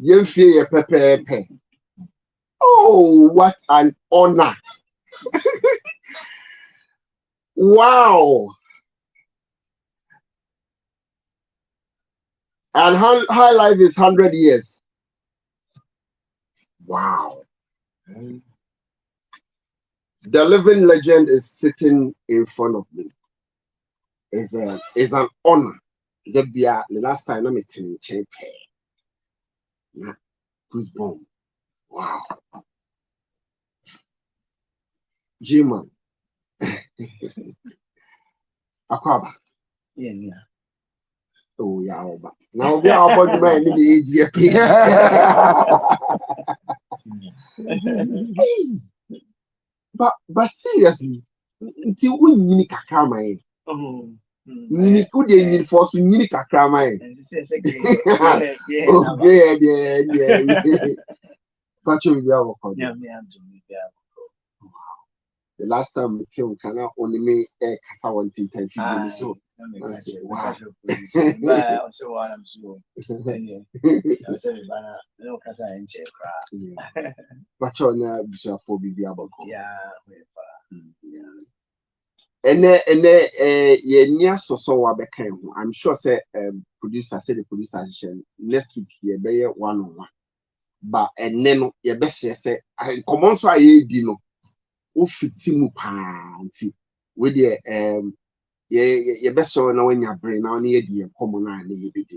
Yemfie pepe. Oh, what an honor. Wow. And high life is 100 years. Wow. The living legend is sitting in front of me. Is an honor. The last time I'm meeting Champion. Who's born? Wow. G-Man. Akwaba. Yeah. Oh, yeah. Now we are about man in the age. But seriously, until we need kakama. Nini could you for some unique kakama? Oh, yeah. But you will the last time we came, can I only make a Casa 110 so wow. So what I'm sure. No Casa and check. But you're not bishop for BB about. Yeah. And yeah, near so became. I'm sure say producer said the producer next week yeah be 1-on-1. But and then your best say I come on so I dino. O fitimu panti with the your best so now when your brain now near the common and the bit.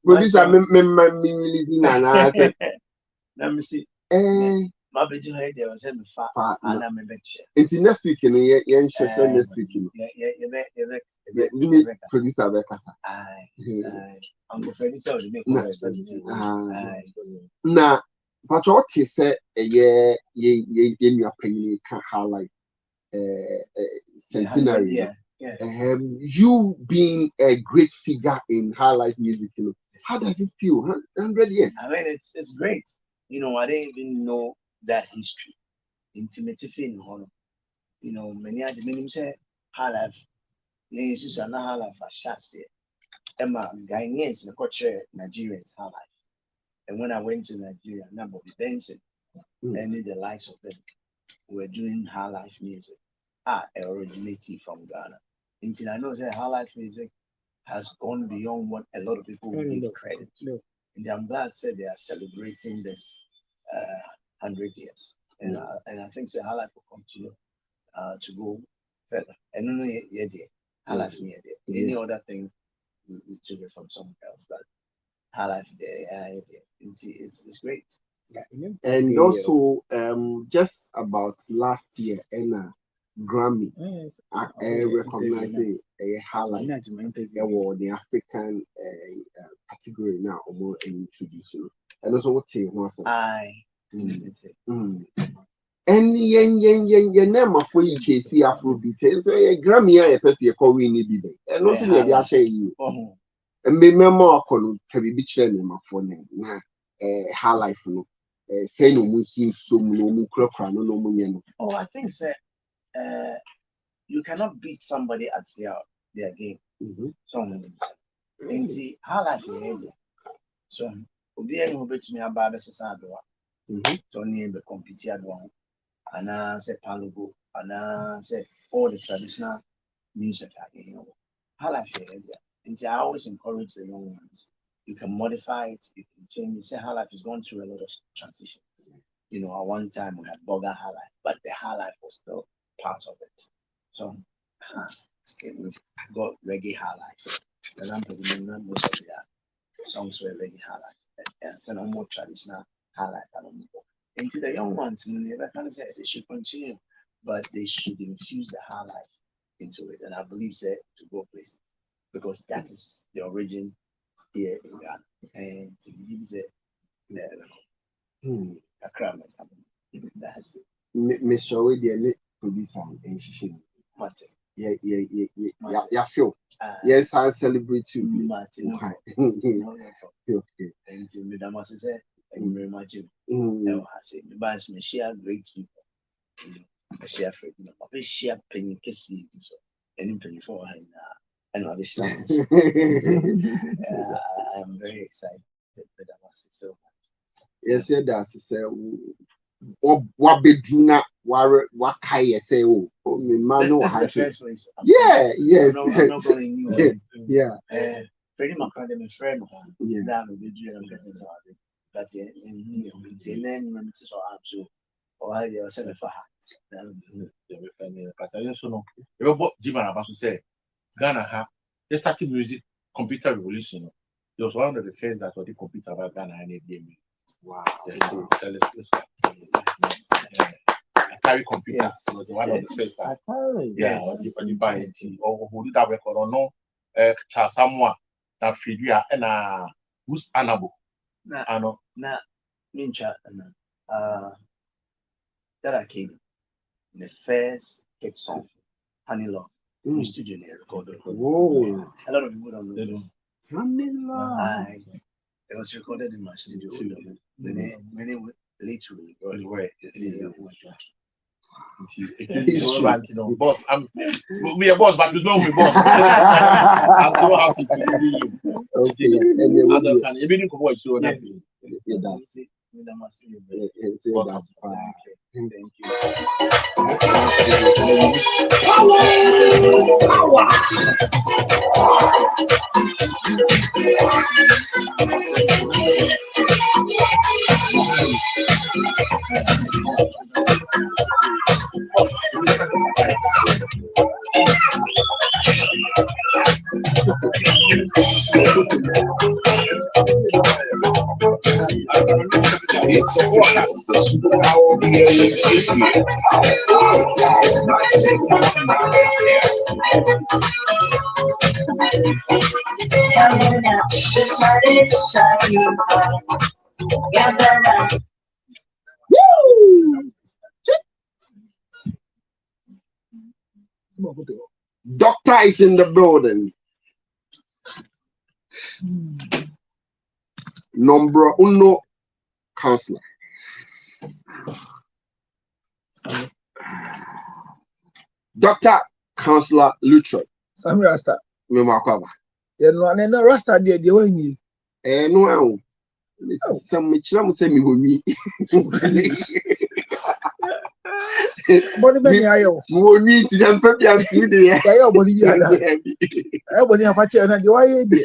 Producer me releasing and I said let me see. My bedroom head there was a fat and I'm a bitch. It's next week in the next week. Yeah, producer Bekasa. I'm afraid so. Now, but what he said, yeah, your opinion can highlight centenary. You being a great figure in high life music, how does it feel? 100 years. I mean, it's great. I didn't even know that history. Intimate in honor. Many of the minimum say high life. Yes, are not high life for shots there. Emma Ghanaians and culture Nigerians high life. And when I went to Nigeria, Bobby Benson and the likes of them were doing high life music. Originated from Ghana. Until I know that high life music has gone beyond what a lot of people would give credit to. And I'm glad that they are celebrating this 100 years. And I think the high life will continue to go further. And no, high life any other thing we took it from somewhere else, but high life it's great. And also just about last year Grammy recognizing a highlight award the African category now or introducing and also what and yen name for each see Afrobeat so a Grammy a person you call Winnie Bibe and also they share you and be memor can be name for name high life no say no musi so no no. Oh, I think so. You cannot beat somebody at their game. So high life so obi any who bet me about so near the compete one and I say palugo and I say all the traditional music high life and I always encourage the young ones. You can modify it, you can change it. Say high life is going through a lot of transition. At one time we had Boga high life, but the high life was still part of it. So we've got reggae high life. For example, most of their songs were reggae high life. And so no more traditional high life. And to the young ones, they should continue, but they should infuse the high life into it. And I believe that to go places because that is the origin here in Ghana. And to give a crime. That's it. Miss Shaway, the producer and she yeah, feel. Yes, I celebrate you. Martin. Okay. And to me, that must say, thank you very much. I say, the bunch may share great people. I share Fred. I share penny kissy. So any penny for her and I wish I'm very excited. But I must say so. Yes, yeah, that's what bedroom what kai say oh me man no This is the first place. Yeah, yes. I'm not going new. Yeah. Freddie McCann, my friend, that will be doing something. But in then I'm so or I said for her. But I also know about Jim and Abasu say Ghana ha they started music computer revolution. It was one of the first that was the computer about Ghana and game. Wow. I carry computer was one of the first that you buy it or who did that record or no someone that feed you and who's Anabo. Na Mincha that I came the first hit song Honey Love in studio recorded. Whoa. A lot of people don't know this. Honey Love. It was recorded in my studio. Many literally boss. We are boss, but we know we boss. I'm so happy to see you. Okay. And you didn't go so that. That's fine. Thank you. It's a forecast. I will be able to this year. Tell me now, the sun is shining bright. Yeah, better. Woo! Doctor is in the building. Number uno counselor. Dr. Counselor Lutrell. Sammy Rasta. Me makwaba. You know, and then Rasta the way you. No. Some chira say me woni. Body be ayo. Woni ti dem pe bia ti de. Ya yo body bi ala. E body afa che na de wa ye bi.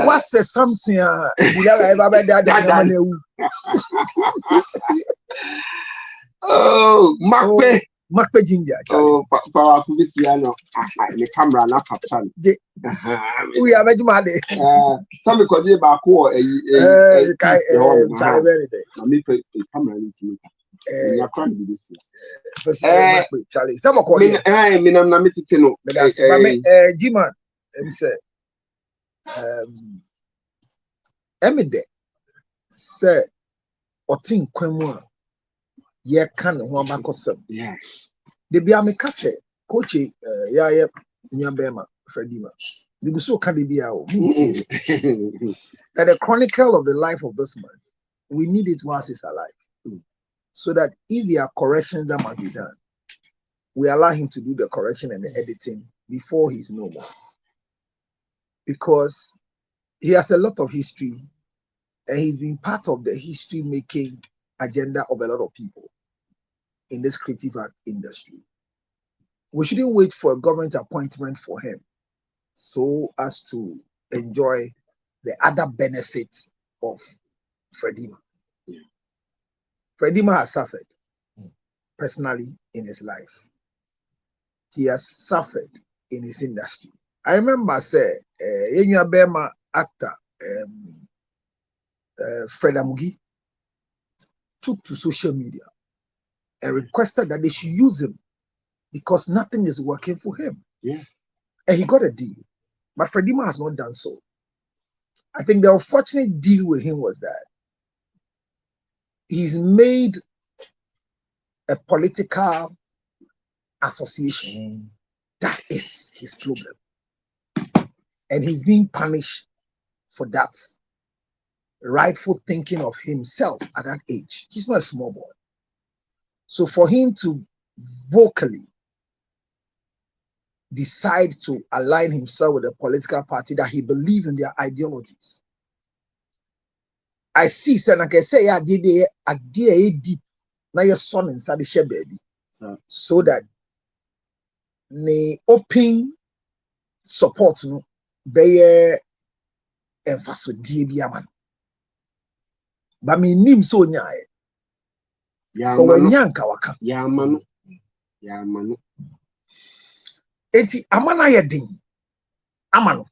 What's the something Bilal ever be there na ewu. Oh, Makpe ginger. Oh, powerful this year no. The camera na papa. We have ejuma de. Some ko je ba ko kai na me pe camera ni ti. Ya kwan di this. Charlie, some ko me nam na metete no. Jiman, say Emide say otin kwemu a ye kan ho amakosem. Yeah. De bia me ka say coach ya nyabema Fredima. The so can be our that the chronicle of the life of this man, we need it whilst he's alive. So that if there are corrections that must be done, we allow him to do the correction and the editing before he's no more. Because he has a lot of history and he's been part of the history making agenda of a lot of people in this creative art industry. We shouldn't wait for a government appointment for him so as to enjoy the other benefits of Fredima. Yeah. Fredima has suffered personally in his life. He has suffered in his industry. I remember say Yenya Bema actor Fred Amugi took to social media and requested that they should use him because nothing is working for him. Yeah. And he got a deal. But Fredima has not done so. I think the unfortunate deal with him was that he's made a political association. That is his problem. And he's being punished for that rightful thinking of himself at that age. He's not a small boy. So for him to vocally decide to align himself with a political party that he believes in their ideologies. I see, say, like I say, yeah, deep. Now your son inside the share baby, so that the open support no be emphasis DB man. But me nim so nyae. Yeah, But when man. yanka waka. Yeah, man. Yeah, man. Eti amana yedin. Amano.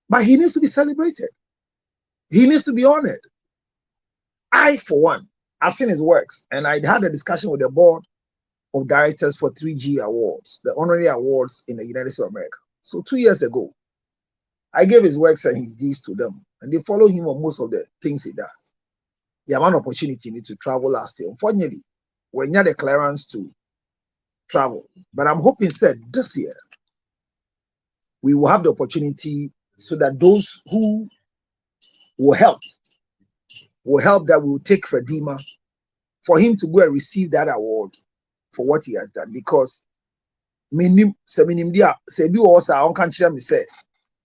But he needs to be celebrated. He needs to be honored. I, for one, I've seen his works, and I had a discussion with the board of directors for 3G Awards, the honorary awards in the United States of America. So 2 years ago, I gave his works and his deeds to them, and they follow him on most of the things he does. He had an opportunity to travel last year. Unfortunately, we had the clearance to travel, but I'm hoping said this year we will have the opportunity so that those who will help that we will take Fredima for him to go and receive that award for what he has done. Because minim dia say be also on can me say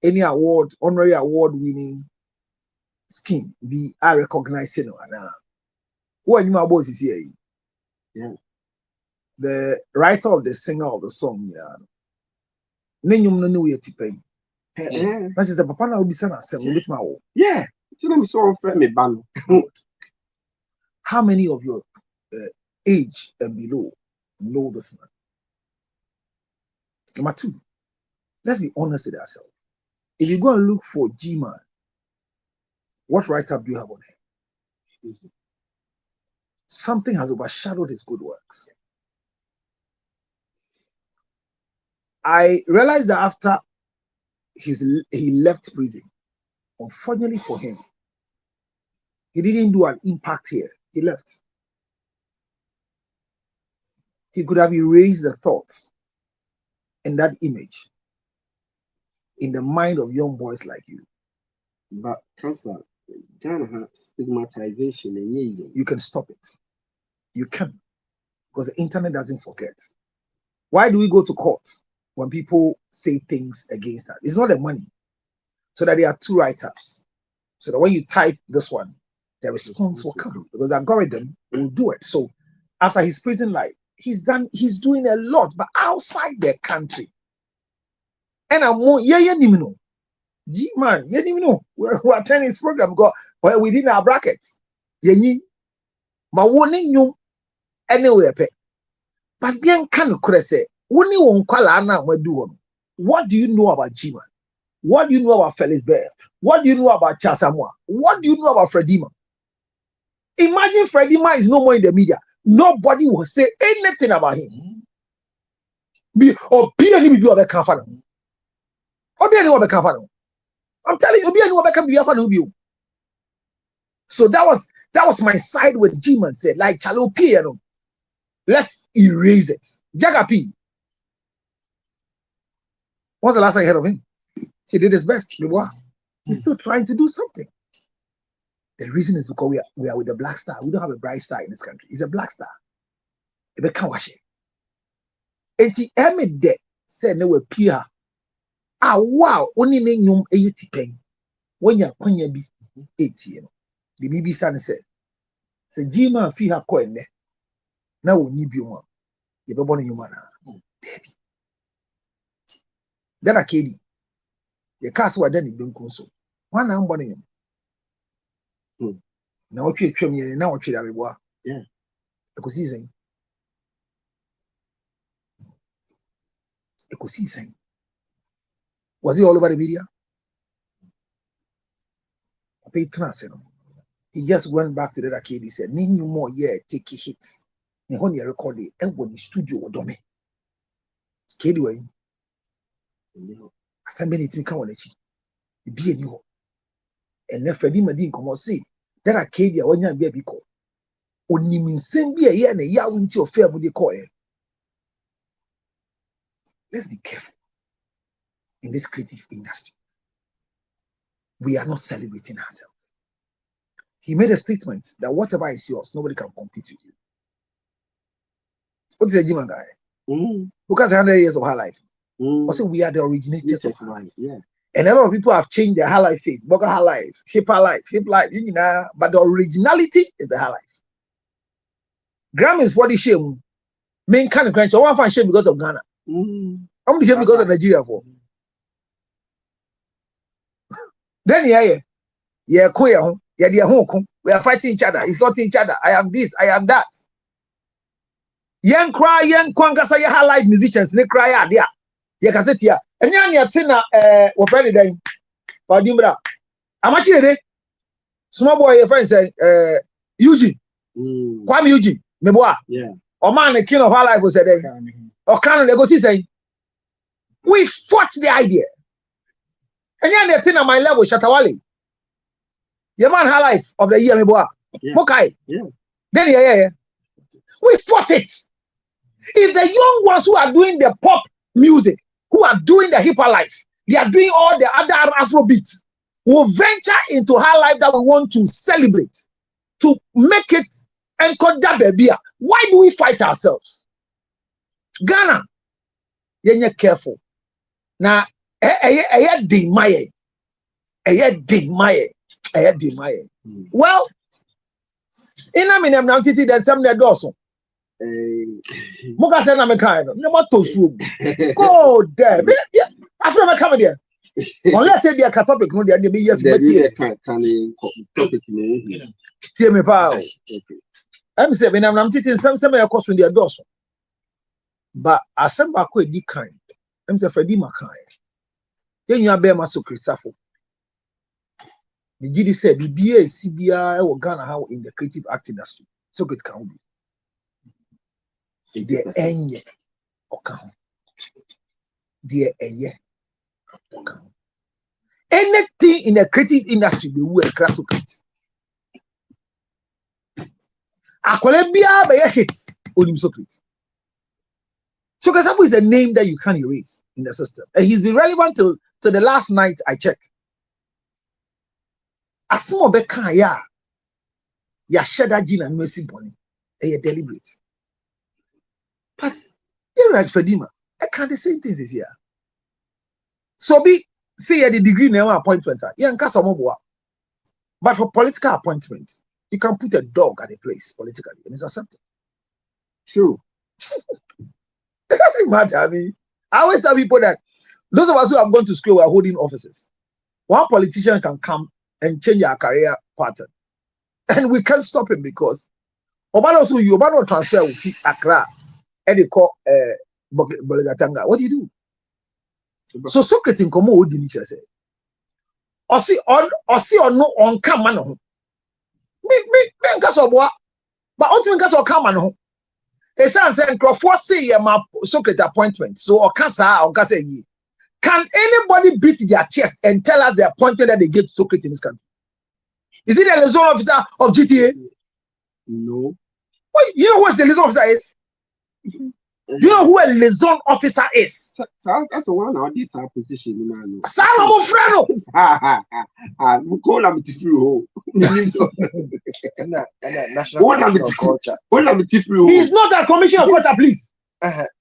any award, honorary award winning scheme be I recognize you know. What you my boss is here. Yeah. The writer of the singer of the song, Nenyum no way tipen. That is a papa na obi say na sem bit ma wo. Yeah. Tell me so friend me ban. How many of your age and below know this man? Number two, let's be honest with ourselves. If you go and look for G-Man, what write-up do you have on him? Something has overshadowed his good works. I realized that after he left prison, unfortunately for him, he didn't do an impact here. He left. He could have erased the thoughts and that image in the mind of young boys like you. But Councillor, Ghana stigmatization and you can stop it. You can, because the internet doesn't forget. Why do we go to court when people say things against us? It's not the money. So that there are two write-ups. So that when you type this one, the response will come because the algorithm will do it. So after his prison life, he's doing a lot, but outside the country. And I'm more G-Man, we attend his program because within our brackets. Ma warning you anywhere. But bien can say, what do you know about G-Man? What do you know about Felix Bear? What do you know about Chasamwa? What do you know about Fredima? Imagine Fredima is no more in the media. Nobody will say anything about him. I'm telling you, so that was my side with G-Man said, like Chalo P, let's erase it. Jaga P. What's the last I heard of him? He did his best. He's still trying to do something. The reason is because we are with the black star. We don't have a bright star in this country. He's a black star. Ebe kan washe. Enti eme de say ne we pia. Ah wow, oni ne nyum eyiti pen. When you kwanya bi etie no. The BBC said, say G-Man fi ha ko enne. Na oni bi mo. Ye be born nyuma na. Debi. Then akedi. Ye cast wa den benkum so. Wan na mbɔ ne nyum. Na otwe twam ye na otwe da beboa. Yeah. Ekosisen. Was he all over the media? He just went back to the arcade. He said, "Need you more, yeah, take a hit." And when you record it, and when the studio would dome, Kedi way, assembly to come on it, be a new. And if Freddie Madin come or say that Arcadia when you be called, only means send be a year and a year into your fair with the coil. Let's be careful in this creative industry. We are not celebrating ourselves. He made a statement that whatever is yours, nobody can compete with you. What is a Jima guy? Who has 100 years of her life? Also, we are the originators of life. Yeah. And a lot of people have changed their high life face, Boga high life, hip life, you know, but the originality is the high life. Gram is what is shame. Main kind of crunch. I want to find shame because of Ghana. I'm the shame because of Nigeria for. Then yeah, we are fighting each other, insulting each other. I am this, I am that. Young cry, young kwangasa ya high life musicians, they cry out there. You can sit here. And you're tina, what friend then? For Dimbra. I'm actually there. Small boy, your friend say, Eugene. Kwame Eugene. Meboa. Yeah. Or man, the king of our life was said, or can they go see say, we fought the idea. And you're tina my level, Shatawali. Your man, her life of the year, Meboa. Okay. Yeah. Then, yeah. We fought it. If the young ones who are doing the pop music, who are doing the hip life, they are doing all the other Afrobeat, will venture into her life that we want to celebrate, to make it and cut that baby. Why do we fight ourselves? Ghana, you're careful. Now, well, in a minute, now, there's some that also. Muka said, I'm a kind of no go there. After I'm coming there, unless they be a topic, no, they be here. Tell me, pal. I'm saying, I'm teaching some of your course when they are dorsal. But I send back with the kind. I'm saying, Freddie Mackay. Then you are bear my secret safo. The GD said, the BA CBI or Ghana how in the creative art industry. So it can be. The enye okao. The enye okao. Anything in the creative industry, they will crash it. Akolebia be a hit on Socrates. Socrates is a name that you can't erase in the system, and he's been relevant till the last night I checked. Asimo beka ya shada jina nwesi boni. A deliberate. But you're right, Fedima. I can't the same things this year. So be say the degree name appointment. But for political appointments, you can put a dog at a place politically and it's accepted. True. It doesn't matter. I mean, I always tell people that those of us who have gone to school are holding offices. One politician can come and change our career pattern. And we can't stop him because Obano you transfer with Accra. And they call Boligatanga. What do you do? So Socrates in Komo would you say? Or see or no on Kamano. Me Kasoboa, but ultimately Kaso Kamano. A son said, Crawford say my Socrates appointment. So or Kasa or Kasa ye. Can anybody beat their chest and tell us the appointment that they gave to Socrates in this country? Is it a liaison officer of GTA? No. Well, you know what the liaison officer is? You know who a liaison officer is? That's the one of this position. Salamo Freno. He's not a commissioner of culture, please.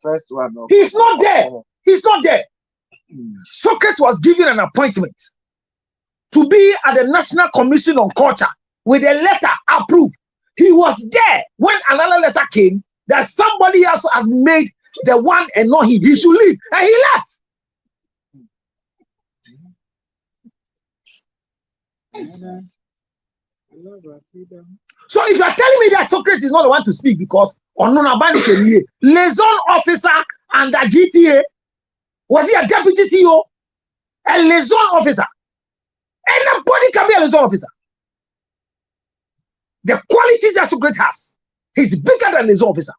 First one. He's not there. He's not there. Socrates was given an appointment to be at the National Commission on Culture with a letter approved. He was there when another letter came that somebody else has made the one and not him. He should leave. And he left. So if you are telling me that Socrates is not the one to speak because liaison officer under GTA, was he a deputy CEO? A liaison officer. Anybody can be a liaison officer. The qualities that Socrates has, he's bigger than liaison officer.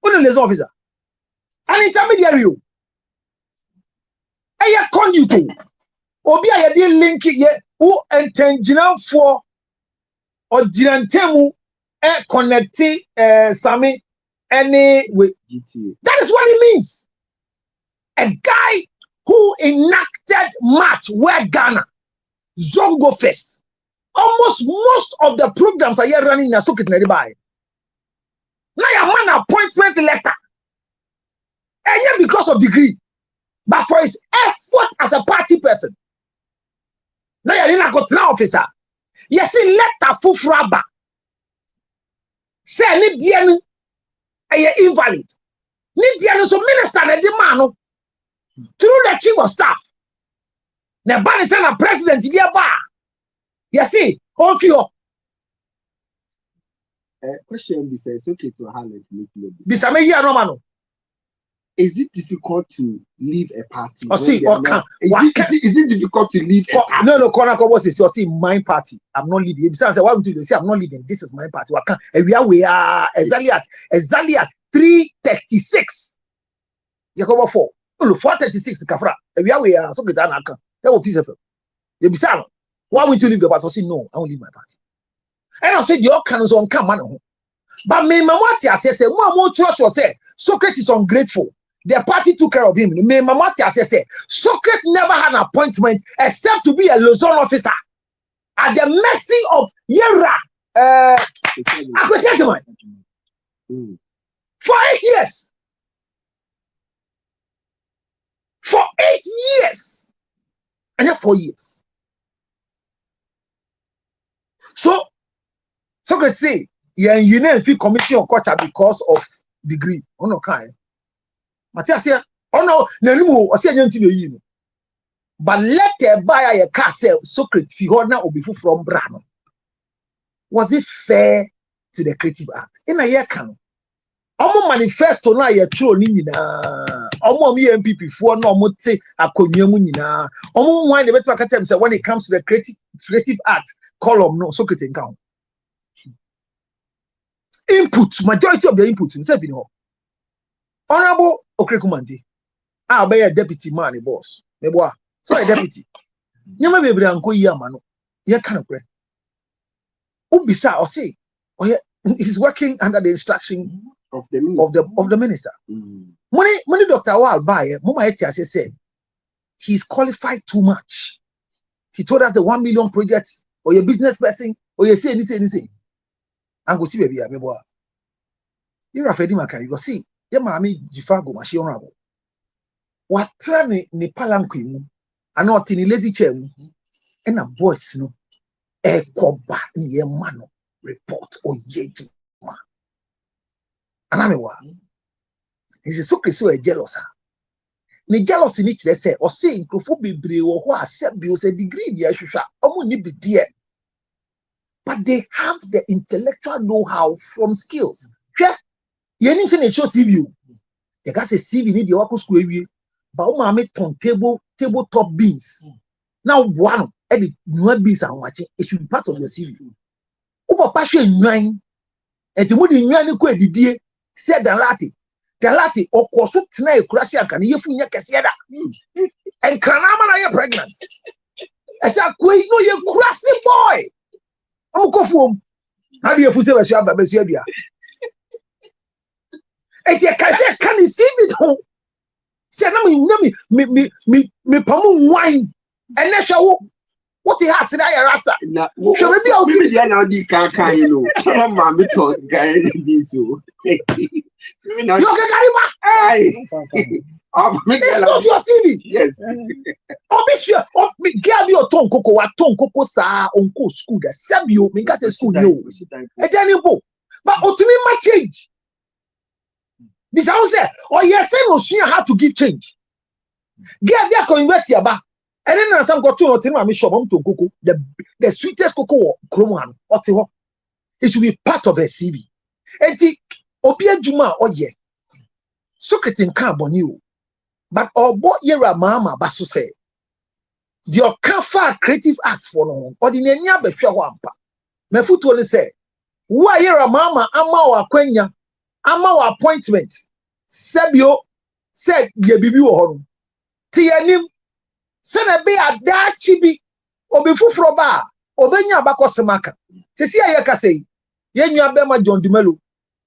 Only liaison officer. An intermediary. Aya conduit. Obi aya di link ye who intentional for or jinantemu connecting Sami any with GTA. That is what it means. A guy who enacted match where Ghana Zongo Fest. Almost most of the programs are here running in a socket nearby. Now your man appointment letter because of degree, but for his effort as a party person. Now you're not got now officer. Yes, see letter fufraba. Say ni dianu a invalid. Ni dianu so minister na di man through the chief of staff. Na ban say na president di ba. Yes, see on fio. Question be says okay to handle it. Bisa me here no man. Is it difficult to leave a party? Or see, or can is it difficult to leave a party? No, Corner Cobos is your see my party. I'm not leaving. Besides, why would you say I'm not leaving? This is my party. We are exactly at 3:36. Yakobo 4. 4:36 Kafra. We are so good. That was piece of it. Besides, why would you leave the party? I say no, I won't leave my party. And I said your cannons on come man. But me mamati say more trust you say Socrates is ungrateful. The party took care of him. Me mamati say Socrates never had an appointment except to be a Luzon officer at the mercy of Yera. For 8 years. For 8 years. And then 4 years. So Socrates say you know if you commission on culture because of degree. Oh no, kind. Matthias here, oh no, no, I say anything. But let the buyer a car sell Socrates figure now will be from Brano. Was it fair to the creative act? In a year can Omo manifesto na ye true ni nyina. Omo me MPP for no omo te akonwa mu nyina. Omo wan dey beto akatem say when it comes to the creative act column no Socrates count. Input, majority of the input himself in home. Honorable Okrekumanti, I'll be a deputy man, boss. Meboa, so a deputy. Yama be branco yamano, ya can of Ubisa or say, oh yeah, he's working under the instruction of the minister. Money Dr. Wal buy Mama Etias said he's qualified too much. He told us the 1 million projects or your business person or you say anything. And go see baby me boy. You are feeding my you go see. Your mommy Jifago mashi honorable. What try ni palanqui mu. And not in lazy chair mu. And a voice no. E koba ni ye mano report or ye do ma. And I'm wa. He's so jealous. Ni jealous in each they say or say nkrofo bebre wo ho accept bi o say degree bi ahwehwa. Omo ni bi die. But they have the intellectual know-how from skills. Yeah, you anything they show CV. They got a CV need the work school area. But mama ton tabletop beans. Now one edit new beans are watching. It should be part of the CV. Over passion nine. And the money nine ko edidie said Dalati or koso tena ekurasi aka ne yefu nya kese da. And kranama na ye pregnant. I said kwe no ye kurasi boy. I'm go for how do you say we shall be bia e je ka say can see me do say na me pamu wine and na shawo what he has na ya rasta na so maybe I'll give you now di kan you know so ma me to gare ni so you can carry back ai it's not your CV. Yes. Obviously, me give you ton koko sa onko school da sabio me got a school yo. E dey bo. But otumi ma change. This how say, oh yes, say no sure how to give change. Get there ko university aba. And then some got to no me shop am to koko. The sweetest koko kromo han. Ote it should be part of a CV. Enti obi adwuma oye. Socrates can boni o. But obo yera mama baso say the okafa creative acts for no ordinary abehwe ho ampa mefuto le say wo yera mama ama wa kwanya ama wa appointment sebio said ye bibi wo ho ti yanim se na be adachi bi obi fufuro ba obenya abakosemaka sesi ayeka say ye nua be ma John Dumelo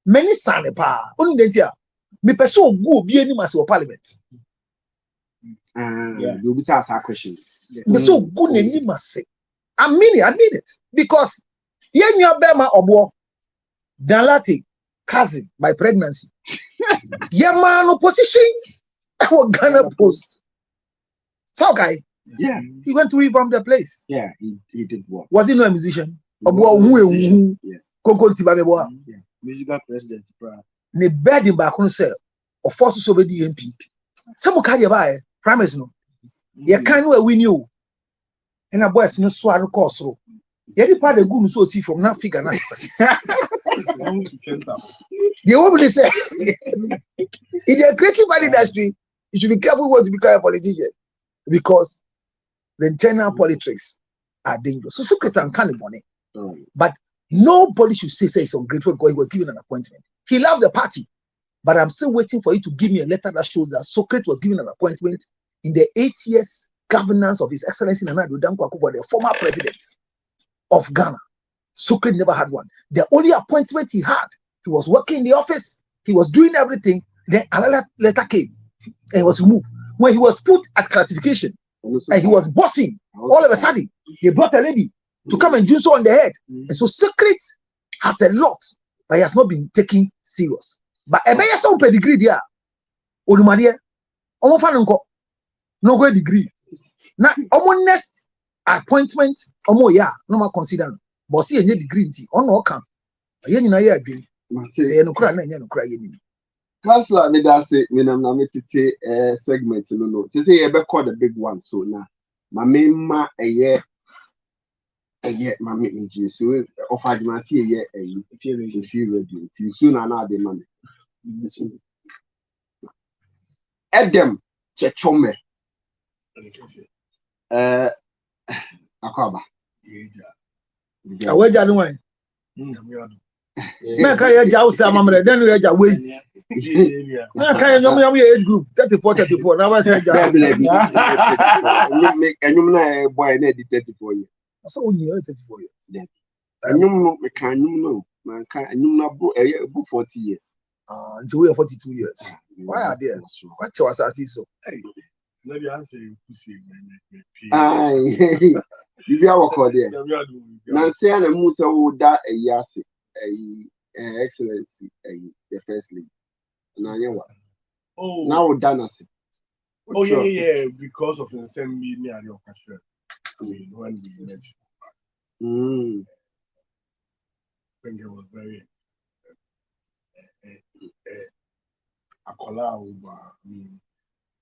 many sane pa onu dentia me pese ogu obi ani mase wo parliament. You'll be asked that question. Yes. So good name must I mean it because yen your bema obo Dalati cousin by pregnancy. Your man opposition Ghana Post. So guy, Yeah, he went to revamp the place. yeah, he did well. Was he not a musician? Yes. Musical president. Ne bed in back on say, or forces over the MP. Some carry by promise no. You can't win you. And a boy no swallow course. Yet the part of good so see from that figure. The woman say, in the creative industry, you should be careful what to become a politician because the internal politics are dangerous. So Sukretan can't money, but nobody should say he's ungrateful because he was given an appointment. He loved the party, but I'm still waiting for you to give me a letter that shows that Socrates was given an appointment in the 8 years governance of His Excellency Nana Addo Dankwa Akufo-Addo, the former president of Ghana. Socrates never had one. The only appointment he had, he was working in the office, he was doing everything. Then another letter came and he was removed. When he was put at classification and he was bossing, all of a sudden they brought a lady to come and do so on the head. And so Socrates has a lot, but he has not been taken serious. But a better some pedigree there. Odumadia, almost no go degree. Now, almost next appointment, almost yeah, no more consider. But see any degree on no can. Yen na ya adwin. Say no kra na nya no kra yen ni. Councillor me da say me nam na metete segment no. Say you be call the big one so na. Ma me ma eye ma me nji so of adwuma see eye if you ready. Ti so na na de ma me. Edem chechome. Akwaba. Aweja no one. Man can you jaw some amre then you ja we. Man can you age group 34 now I say ja. Make anyum na boy na di 34 years. So when you 34 years. Anyum no me kan anyum no man kan anyum na bro 40 years. Until we are 42 years. Why are there? What was I see so? Maybe I say pussy. You be our call there. Now say na mu say wo da eyase excellency the first lady. Na yewa. Oh. Now wo da na se. Oh yeah, because of the same meeting at the orchestra. When we met. I think it was very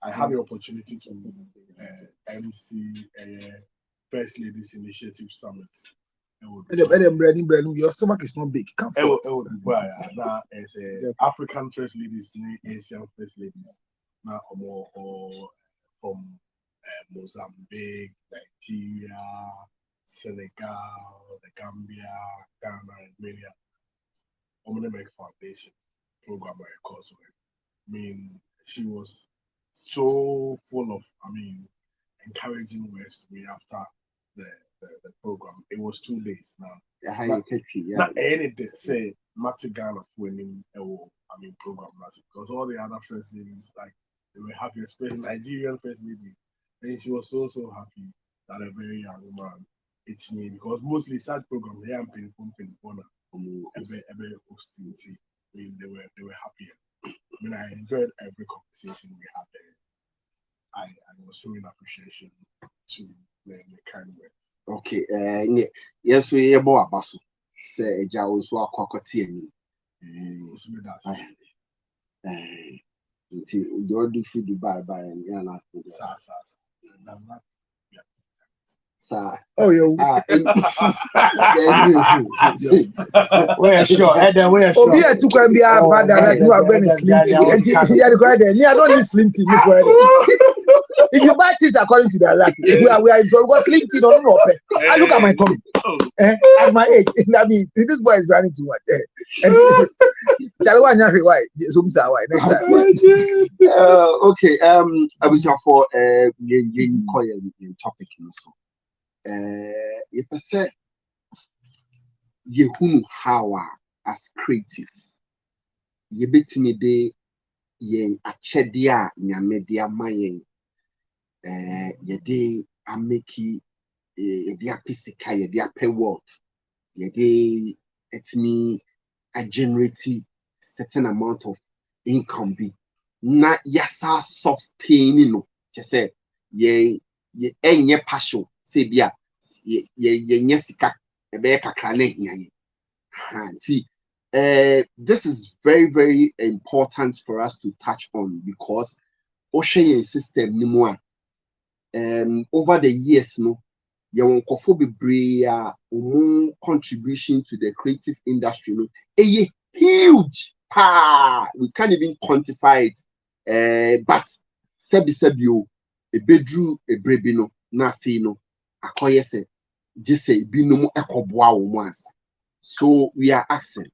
I had the opportunity to MC a First Ladies Initiative Summit. Your stomach is not big. Come now as African First Ladies, Asian First Ladies. Now or from Mozambique, Nigeria, Senegal, the Gambia, Ghana, and many others. Foundation program by a course. I mean, she was so full of, encouraging words to me after the program. It was 2 days now. Not any day say Mati Ghana winning program because all the other first ladies they were happy, especially Nigerian first lady. And she was so happy that a very young man it's me because mostly such programs they are paying for hostility. They were happy. I enjoyed every conversation we had there. I was showing appreciation to the kind words. Okay, yes, we are more about say a jaw so aquati until do food Dubai by and yana. Oh, yo. We're sure. We're sure. Oh, yeah, to come be our brother that you are going to slim tea. Yeah, I don't need slim tea. If you buy things according to their luck, we are in trouble. Slim tea, no. I look at my tummy. At my age, I mean, this boy is running too much. Why? Next time. Okay. I was here for topic also. If I say you how as creatives, you bet me de yen a chedia nya media mayen ye de ameki ye de apisika ye de ape world ye de et me a generate certain amount of income be na yasa sustain no say ye enye passion say bia ye nye sika ebe kakra na hia see this is very, very important for us to touch on because Ocean system ni mo over the years no your contribution to the creative industry no huge we can't even quantify it but sebio a bedroom a brebino na fino akoye se jise binom ekoboa wo once. So we are asking,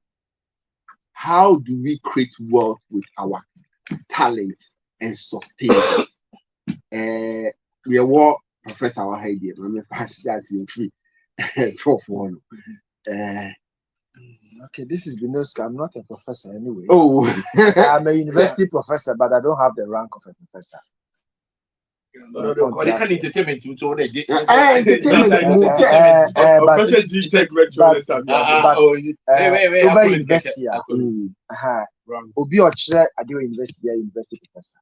how do we create wealth with our talent and sustain it? We are what Professor Wahidi, I'm a fast free. Okay, this is Binoska. I'm not a professor anyway. Oh, I'm a university professor, but I don't have the rank of a professor. They can entertainment too, so they did. University, Obi Ochre, I do university professor.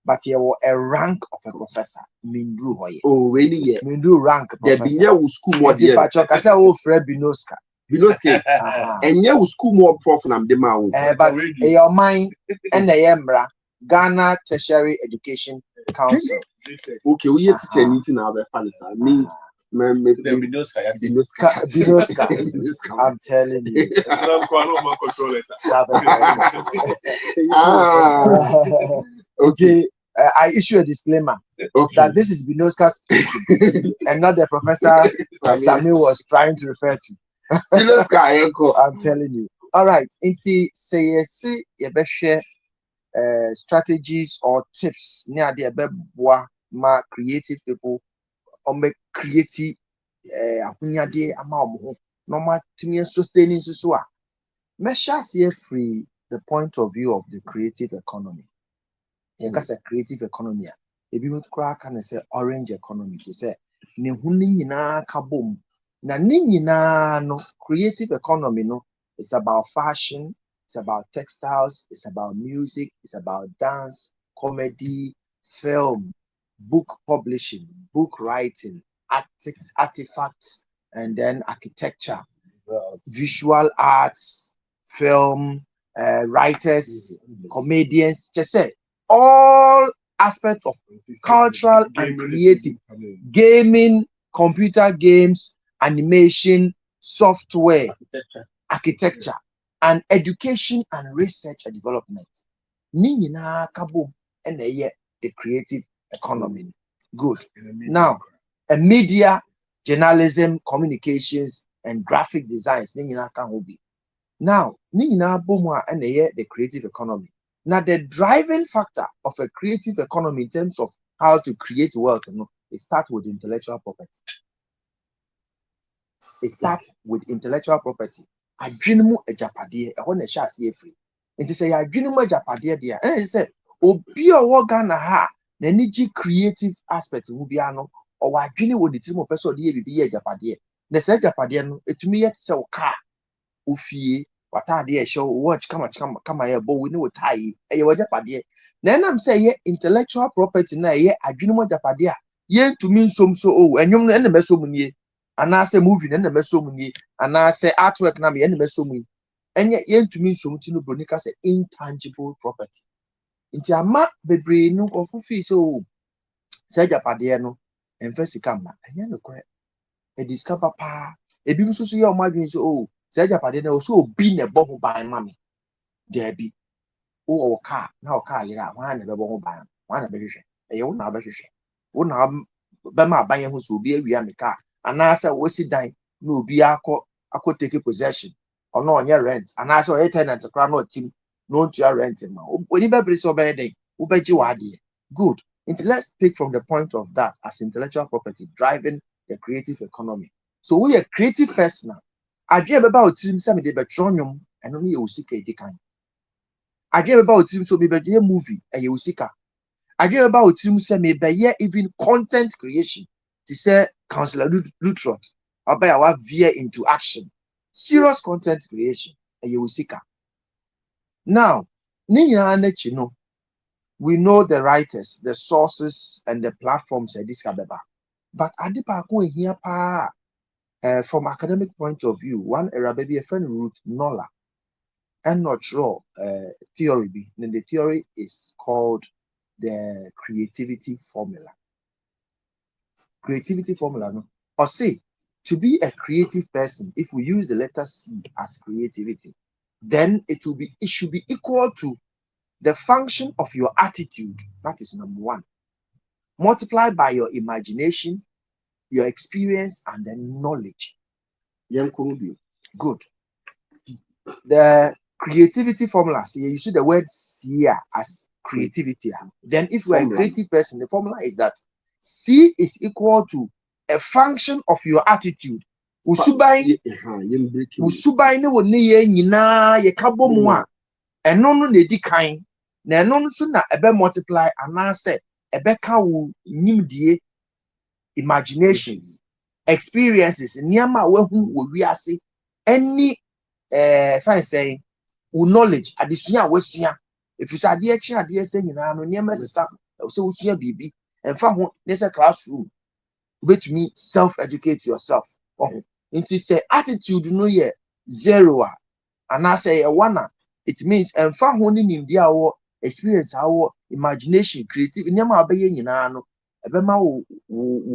But you were a rank of a professor. Mindru hoye. Oh, really? Mindru rank professor. There be school more dear. I say, oh, Fred Binoska. Binoska. And you school more prof than the man. But your mind and the Embra Ghana Tertiary Education Council. Okay, we have teacher meeting now. Me, Binoska. I'm telling you. Okay, I issue a disclaimer that this is Binoska's and not the professor Samuel was trying to refer to. I'm telling you. All right, Inti say you strategies or tips near the bebwa ma creative people or make creative normal to me sustaining so measure see free the point of view of the creative economy. Because a creative economy, if you crack and say orange economy, to say ne hunina kabum na nina no creative economy no, it's about fashion. It's about textiles, it's about music, it's about dance, comedy, film, book publishing, book writing, artifacts, and then architecture, visual arts, film, writers, comedians, just say all aspects of cultural and creative, gaming, computer games, animation, software, architecture. And education and research and development. Nina kabum and the creative economy. Good. Now, a media, journalism, communications, and graphic designs. Nina can be. Now, Nina bumwa and the creative economy. Now, the driving factor of a creative economy in terms of how to create wealth, it starts with intellectual property. It starts with intellectual property. Adwinimu ejapade e ho na sha ase free enti say adwinimu ejapade dia and say obi owo Ghana ha na niji creative aspect hu bia no o wa adwini wo de timo person de bibi ye ejapade na say ejapade no etumi ye se o car ofie watade e show watch kama ye bo we ni wotai e ye ejapade na nam say ye intellectual property na ye adwinimu ejapade a ye ntumi nsom so o enwom no na meso mu nie and I say movie and the mesomuni, and I say artwork na me and the mesomuni. And yet yen to me so much no bronica say intangible property. Inti ama bebre no of fee so say japadiano and first kamba and yan correct. A discover pa a bim so your margin so oh say japadiano so be a bubble by mammy. There be oh car now car yera one a bubble by one a better. A own aberration. Wouldn't have Bama buying who will be a car. And I said, what's it dying? No, be I could take a possession or no on your rent. And I saw a tenant, a crown or team, no to your rent. When you better so bad, good. Let's pick from the point of that as intellectual property driving the creative economy. So we are creative person. I dream about team some de betronium and only you seek a decline. I dream about team so maybe a movie and you seek. I dream about team some maybe even content creation. To say Councillor Lutrot, or by our veer into action, serious content creation, and you will seek. Now, Nina Nechino, we know the writers, the sources, and the platforms at this kabeba. But Adipa here from academic point of view, one era baby a friend root Nola. I'm not sure theory be. Then the theory is called the creativity formula. Creativity formula, no? Or say to be a creative person, if we use the letter C as creativity, then it should be equal to the function of your attitude. That is number one. Multiplied by your imagination, your experience, and then knowledge. Good. The creativity formula, see, you see the word here as creativity. Then if you are a creative person, the formula is that C is equal to a function of your attitude. Usubai ne woni ye nyina ye kabo mu a eno no na di kan na eno no so na ebe multiply anase ebe ka wo nimdie, imagination, experiences, niama wehu wo wiase, any fine say knowledge adesua wasua. If you say ade echi ade ese nyina no niama sesa so usua bibi emfa ho nese classroom bet me self-educate yourself. Into say attitude no ye zero and I say a one, it means and fa ho ni nimdia wo experience our imagination, creative nyama abaye nyina no ebema wo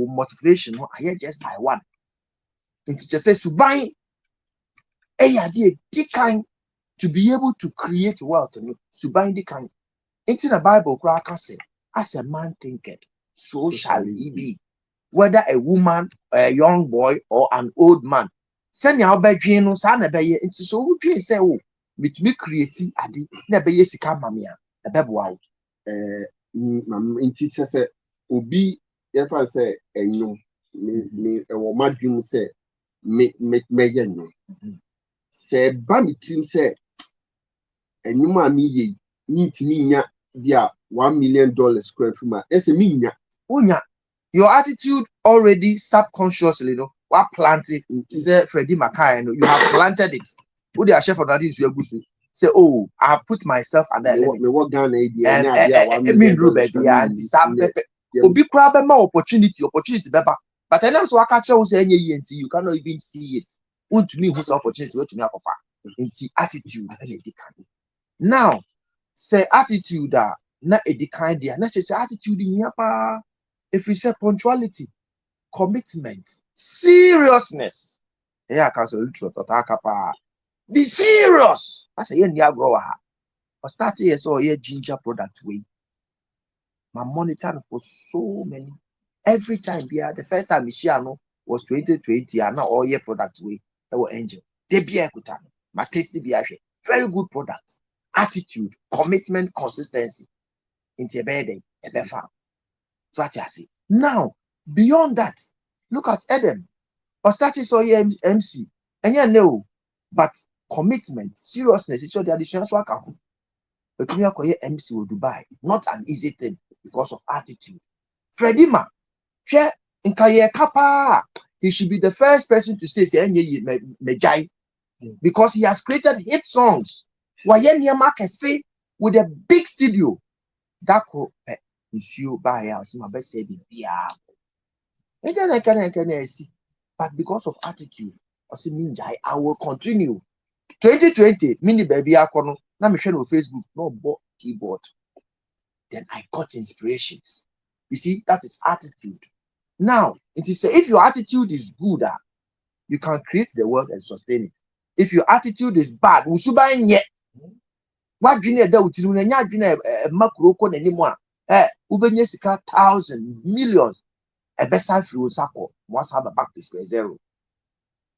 motivation no aye just by one. Into just say suban eya de kind to be able to create wealth no suban de kind. Into the Bible kra ka say as a man thinketh, so shall he be. Whether a woman, a young boy, or an old man. Send your bedroom, no son, a bay into so we say, oh, with me creative, adi, never yes, come, mamma, a babu out. In teacher said, Obi, if I say, and you, me, or my dream say, make me, say, Bammy Tim said, and you, mammy, need me, yeah, $1 million square from my SME, unya. Your attitude already subconsciously, you know, what planted is Freddie Mackay, you have planted it. Who the chef of that is your gusu? Say, oh, I have put myself under a limit. Obi crab opportunity beba. But I know so I catch you say you cannot even see it. Want to me who's opportunity to me offer. Into attitude. Now, say attitude na a kind there. Not just attitude in here. If we say punctuality, commitment, seriousness, yeah, be serious. I say, yeah, grower. I started here, so yeah, ginger product way. My monitor for so many. Every time, yeah, the first time Michiano was 2020, and now all year product way. That was Angel. They be a good time. My tasty be very good product. Attitude, commitment, consistency. Into a bed, a bed farm. So I say. Now, beyond that, look at Adam. Ostati saw MC. And yeah, no. But commitment, seriousness, it's the additional work. But to me, I MC will Dubai. Not an easy thing because of attitude. Freddie Ma, in Kaye Kappa, he should be the first person to say, Mejai. Because he has created hit songs. Wayen Mark say with a big studio. That Monsieur by us, my best said it. But because of attitude, I will continue. 2020, mini baby, I can now me share on Facebook, no keyboard. Then I got inspirations. You see, that is attitude. Now, it is if your attitude is good, you can create the world and sustain it. If your attitude is bad, what junior that would macro anymore. Ubenye sika 1,000 millions. A best side free will sako once have a back to square zero.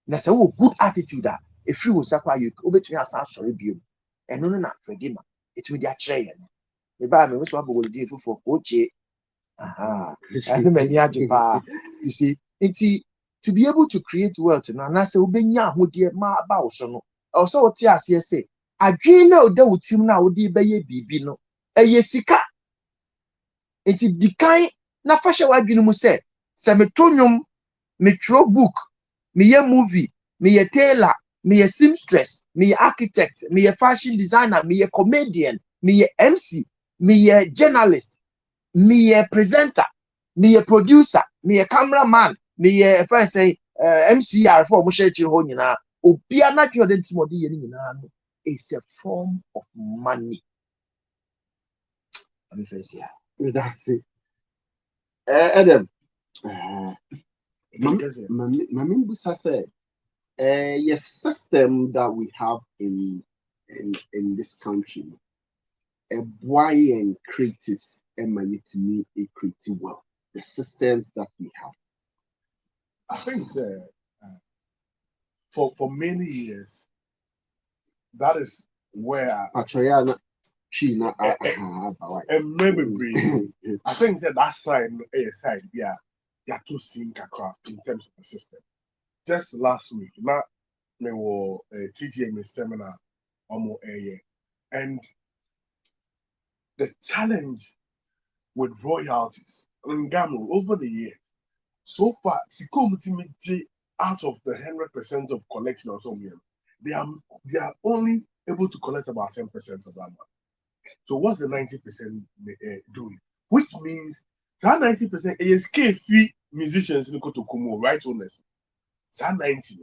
Na say good attitude a free will sako you obetumi asan sorry bio. And no na Freddie Ma. It will be a tray. Me ba me so abogol di for oche. You see, to be able to create wealth no na say ubenya ahodie ma ba wo so no. Also what you say adwin na oda wutim na odi beye bibi no. Eye sika. Enti dikan na fashe wadwin mu say me tonyum me tro book me ye movie me ye tailor me ye seamstress me ye architect me ye fashion designer me ye comedian me ye MC me a journalist, me a presenter, me a producer, me a cameraman, me a if I say MCR for Mushechi Honina, Obia Naki or Dentimodi is a form of money. That's it. Adam. Mami Busa said, yes, system that we have in this country, a boy and creatives, and a creative well. The systems that we have. I think for many years, that is where Patriana, China, and maybe I think that side yeah, to sink across in terms of the system. Just last week, not me were TGM seminar almost a year, and the challenge with royalties in Ghana over the years, so far, out of the 100% of collection or something, they are only able to collect about 10% of that money. So what's the 90% doing? Which means that 90% ASK fee musicians in Kotokumo, right owners. That 90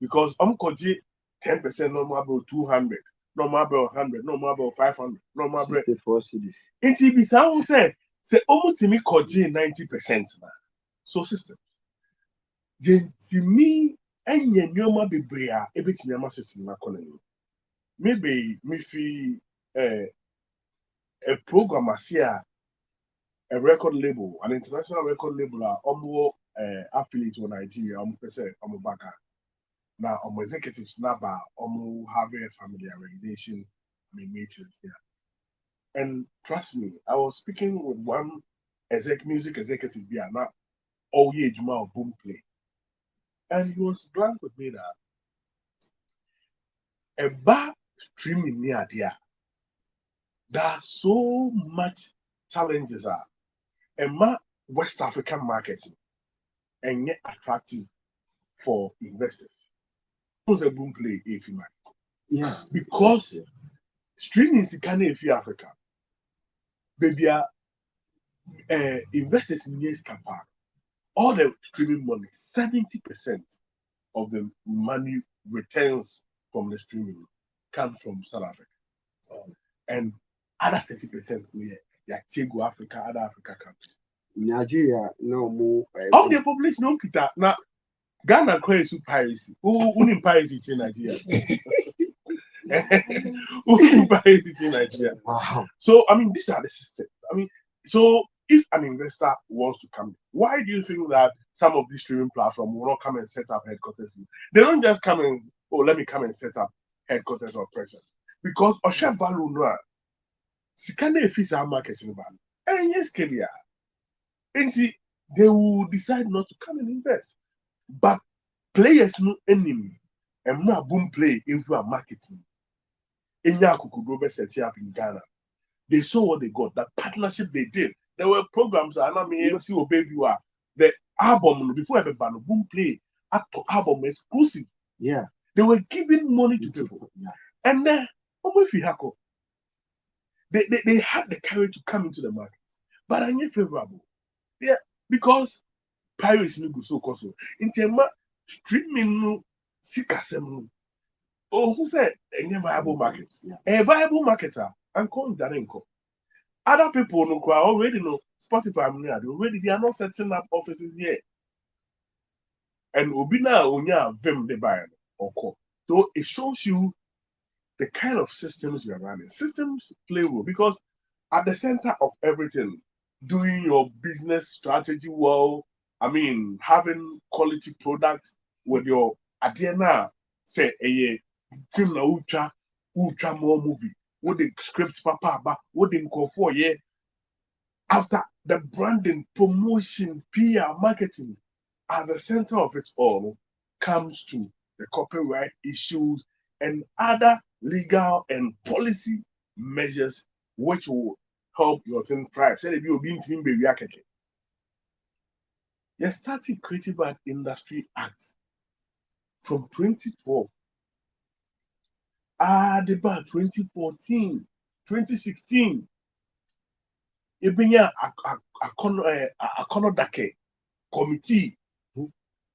because Koji 10% normal about 200, normal about 100, normal about 500, normal about 64 cities. In TB sound say almost to me Koji 90% now. So systems. Then to me, any normal be brea a bit in system na maybe me fee a program as here, a record label, an international record label, affiliate to Nigeria, percent, back. Now, executives now, have a familiarization meetings there. And trust me, I was speaking with one music executive here, now, all year Juma Boom Play. And he was blank with me that a bar streaming near there. There are so much challenges and West African marketing and yet attractive for investors. Who's a boom play if you market? Yeah, because streaming is kind of Africa. Baby, investors in years can park all the streaming money. 70% of the money returns from the streaming come from South Africa, and other 30% yeah, Tego Africa, other Africa countries. Nigeria, no more. All the population don't get that. Now, Ghana calls you piracy. Who in piracy in Nigeria? Who in piracy in Nigeria? Wow. So, I mean, these are the systems. I mean, so if an investor wants to come, why do you think that some of these streaming platforms will not come and set up headquarters? They don't just come and, let me come and set up headquarters or presence. Because Osha Balu Noa, Sikane fees are marketing value. And yes, Kenya. And they will decide not to come and invest. But players no enemy and more boom play if you are marketing. Enya Kukudobe set up in Ghana. They saw what they got, that partnership they did. There were programs and I mean MC Obey you are the album before everybody boom play up to album exclusive. Yeah. They were giving money to people. Yeah. And then they had the courage to come into the market. But I ain't favorable. Yeah, because pirates no go so cost. In terms streaming no sikasem. Oh, who said a viable market? Yeah. A viable marketer and call that income. Other people no already know Spotify already they are not setting up offices here. And Obina Onya Vim the buyer or call. So it shows you the kind of systems we are running. Systems play role because at the center of everything, doing your business strategy well, I mean, having quality products with your Adiana say a film na ultra more movie. What the script papa, what the call for after the branding, promotion, PR, marketing at the center of it all comes to the copyright issues and other legal and policy measures which will help your team thrive. Say you be team baby akeke. You started Creative Art Industry Act from 2012. About 2014, 2016. Ibinya akonodake committee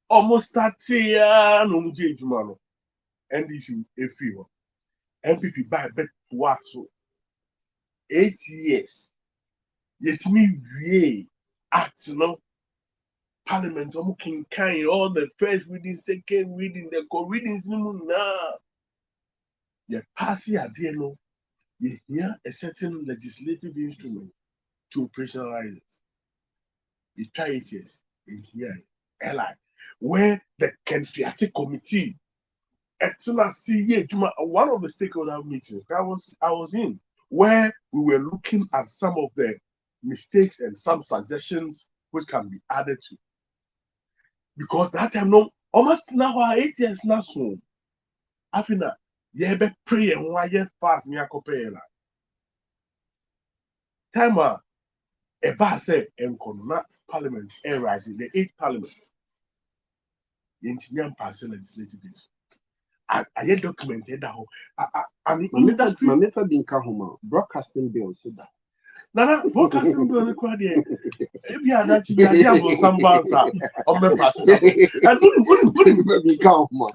almost 30 years no muje juma no NDC efi ho MPP by bet to so 8 years yetimi wie act no parliament omo kinkan all the first reading second reading the co-readings no na ye pass ade no ye hear a certain legislative instrument to operationalize it. You try 8 years, 8 years, where the Kenfiati committee, one of the stakeholder meetings I was in, where we were looking at some of the mistakes and some suggestions which can be added to. Because that time, no, almost now 8 years now soon. After you be pray and why you fast me a time Eba say enconnact parliament rising the 8th parliament. Yentinian passing legislative bills. I documented that. And industry. Mamefa binka homa broadcasting bill so that. Nana broadcasting bill ni kwa de. Ebi adachi bi adi abo sambansa. Ome pass. And what binka homa.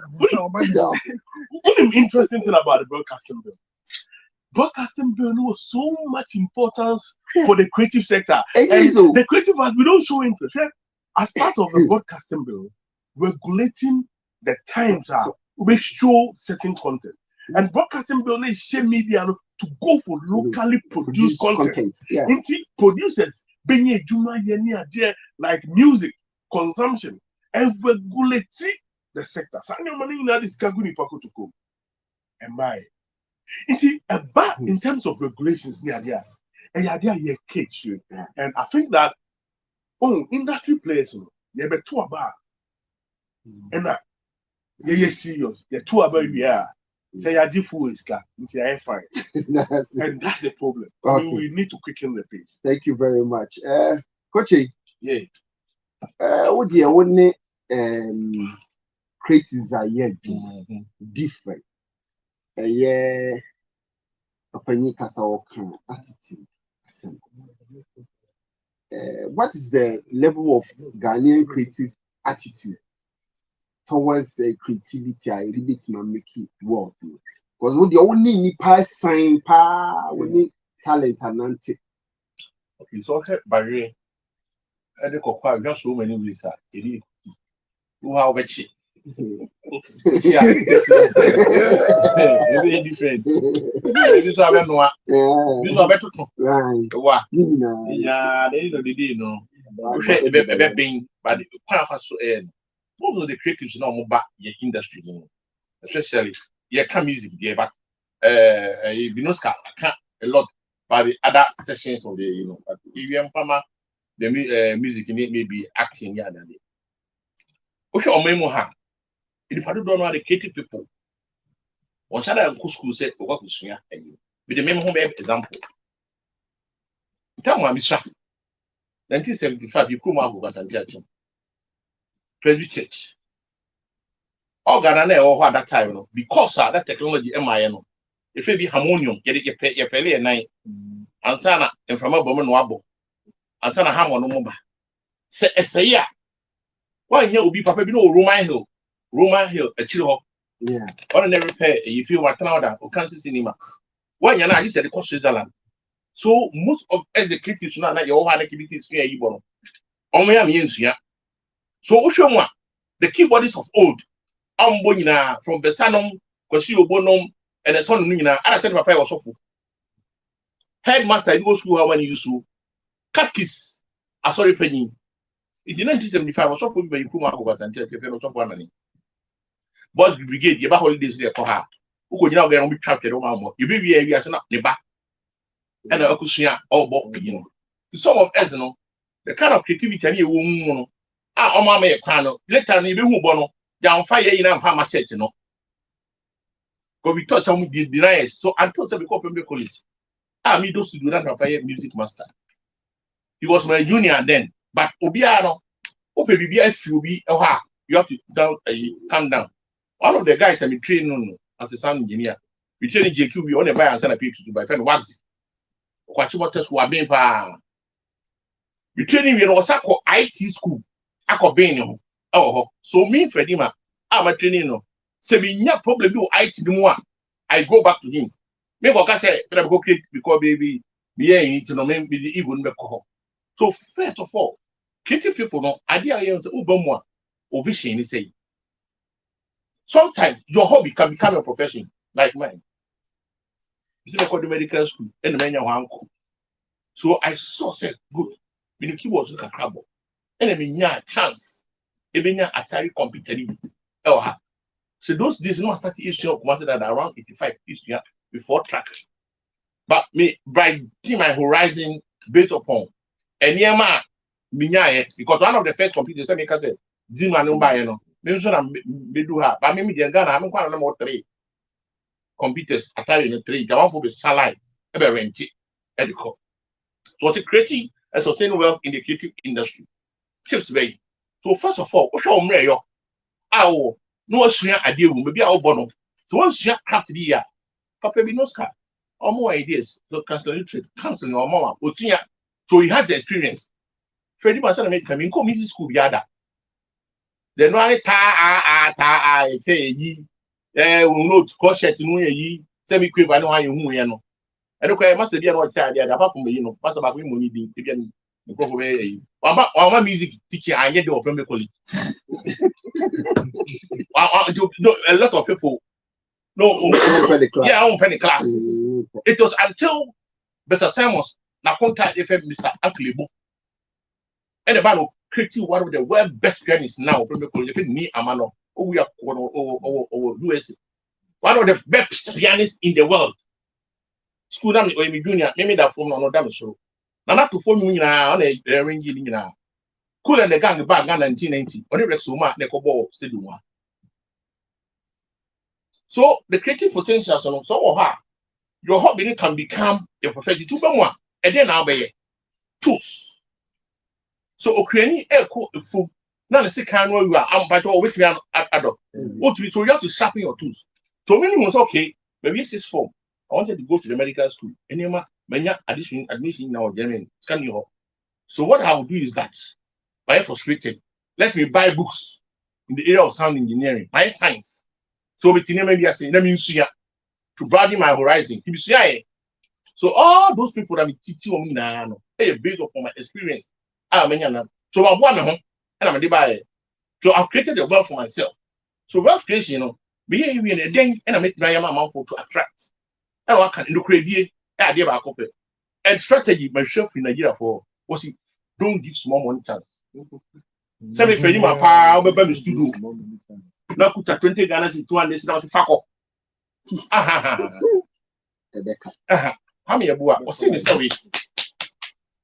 What interesting thing about the broadcasting bill? Broadcasting bill was so much importance for the creative sector. And the creative, we don't show interest. Yeah? As part of the broadcasting bill, regulating the times we show certain content. And broadcasting bill is share media to go for locally produced content. Yeah. Producers being juma there like music consumption and regulating the sector. Sanyo money na this kaguni pako to come. And by in terms of regulations, and I think that industry players, you be too about, and you serious, you're too about say you are full is car, it's fine, and that's a problem. Okay. We need to quicken the pace. Thank you very much, Coach. Yeah. What do you want? Creatives are yet different. Yeah, attitude. What is the level of Ghanaian creative attitude towards creativity? I read it and make it work. Because what the only need pass sign, we need talent and anti. Okay, so barrier. I don't just so many ways. Who have a cheat? Yeah, maybe different. This are no. This are better. Right. What? Yeah, they know. Okay, being, but the part of most of the creatives now move back the industry, especially music there, but Binoska can't a lot by the other sessions of the but if the music may be acting yeah than okay, or memo ha. If I don't know the creative people, one shall I go school say or what to with the memo home example. Tell my Misha 1975, you come out of church. Presby Church. All Ghana or at that time, because that technology MIN, if it be harmonium, get it your pay a night, and Sana and from a woman wabo, and Sana ham on Mumba. Say, yeah. Why you be Papa Roman Hill, a chill. Yeah. Ordinary repair, if you want to or Kansas cinema. Why you're not, you said the cost Switzerland. So most of executives now that your activities here, you want. Only I'm in here. So Oshomwa, the keyboardists of old, Ambonina from Besanum, Kosio Bonum, and the son of Nina, I said Papa was awful. Headmaster, you go school how many you so. Kakis, I sorry penny. In 1975, was awful by Kuma over and tell people of one money. Boss Brigade, you holidays there for her. Who could now get on be trapped at home? You be a year the back. And a Kusia or Bok, you know. Some of us know the kind of creativity any woman. Mama a cano, later ni who bono, down fire in a farmer church, you know. But we thought some did deny us, so I thought we call from the college. Me those to do that Rafael music master. He was my junior then, but Obiano, Ope BBS you be you have to calm down. All of the guys have been trained as a sound engineer. We train JQ, we only buy and send a picture to buy friend Wagsy. Quachibotas who are being We training we was ako IT school. Ako being no. Oh, so me Freddie ma, I'm a training no. So me nya problem do IT the more. I go back to him. Me go say, but go create because baby, me ain't to know me the even me ko. So first of all, creative people no idea here to ubomwa vision is say. Sometimes your hobby can become a profession like mine. You see, I go to medical school and the man so I saw said good. When the keyboards look at trouble, and I mean yeah chance. Even yeah Atari computer. Oh, so those days no 30 issue of that around 85 issue before track. But me by my horizon based upon and yeah man because one of the first computers I make I said Zima no buy no. Maybe so me do her, but maybe the Ghana I'm quite number 3 computers Atari no 3. The one for the salary ever rent it at the call. So it's creating and sustaining wealth in the creative industry. Tips very. So first of all, what's your mayor? Oh, no sooner a deal, maybe our bono. So once you have to be here, Papa be no scar. Or more ideas. So counseling or mama. So he has the experience. Freddie Mason made coming community school yada. Then one I say ye will not cost it no ye semi quick I know how you know. I don't care, must be an old child apart from you know, Pastor Back money being again. Our music teacher, I get the open college. A lot of people no, yeah, I don't penny class. It was until Mr. Simons now contact Mr. Uncle and the man creating one of the world best pianists now, Premier College, me Amano, we are US. One of the best pianists in the world. School damn or me junior, maybe that from no damn show. Now not to form me now on a ringing now. Cool and the gang back 1990, on the Rexuma, Necobo, Stadium 1. So the creative potential so or her, your hobby can become a profession to one, and then I'll be tools. So Ukraine echo food. Now the second one you are but with me an adult. So you have to sharpen your tools. So many was okay, maybe it's this form. I wanted to go to the medical school. Anyway, admission now German scanning up. So what I will do is that I am frustrated. Let me buy books in the area of sound engineering, my science. So with maybe I say, let me use to broaden my horizon. So all those people that teach you now, based upon my experience. So I'm one and I'm a buy. So I've created a wealth for myself. So wealth creation, you know, be here in a day and I make my mouth to attract. I can look ready. And strategy myself in Nigeria for was it don't give small money chance. Send me my power, baby studio. Now put 20 Ghana in 200 now to fuck up. How many boy was in the survey?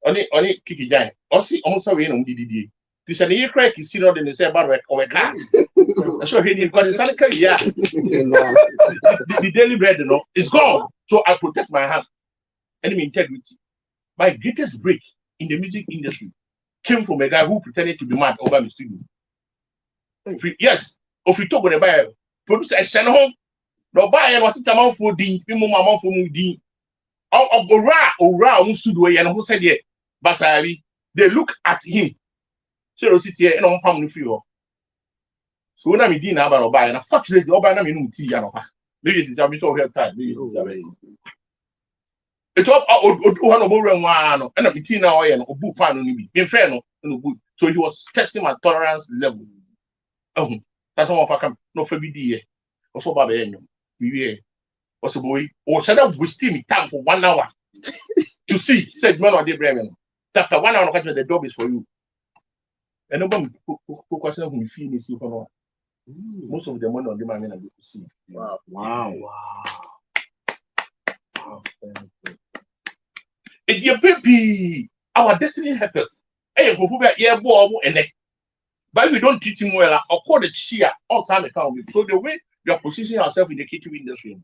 Only Kiki Giant. Or see almost away on DDD. This is a year crack is seen in the same bar of a car. I saw him got his son. Yeah, the daily bread, you know, is gone. So I protect my heart. Enemy integrity. My greatest break in the music industry came from a guy who pretended to be mad over my studio. Yes, if we talk about a buyer, producer a send home, no buyer what it amount for D, amount for D. Ora, studio, and who said it, but they look at him. So sit here and on pound free. So when I'm in about buy, and unfortunately, Obama in tea, maybe it's a bit of her time. It's all one and I'm eating now and a book pan on me. Inferno, so he was testing my tolerance level. Oh, that's all I come. No for BD or for Babeno. We was a boy or set up with steamy time for 1 hour to see, said man of the Bremen. After 1 hour, the job is for you. And nobody focus on who feel is you. Most of the money on the man I get to see. Wow. It's your baby, our destiny helpers. Hey, go for yeah, boy, and but if we don't teach him well, or call the cheer all time account. So the way you are positioning yourself in the creative industry.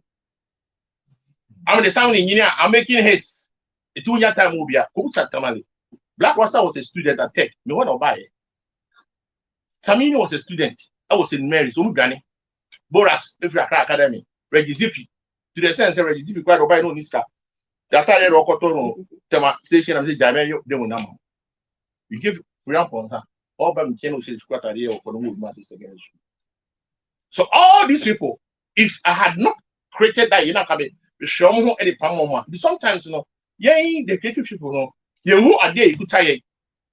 I'm the sound engineer, I'm making haste. A 2-year time will be a Tamale. Blackwater was a student at Tech. Me want to buy it. Tamini was a student. I was in Mary's, Granny. Borax, Ifra Academy, Regizipi. To the sense that Regizipi quite buy no Niska. The Atari Rocotono, Tema station of the Jamaica, they will number. You give for example, all by mechanical say squat area or for the movement is against you. So all these people, if I had not created that, you know, coming, show me any palm. Sometimes, you know, the creative people, know, who are there, you could tell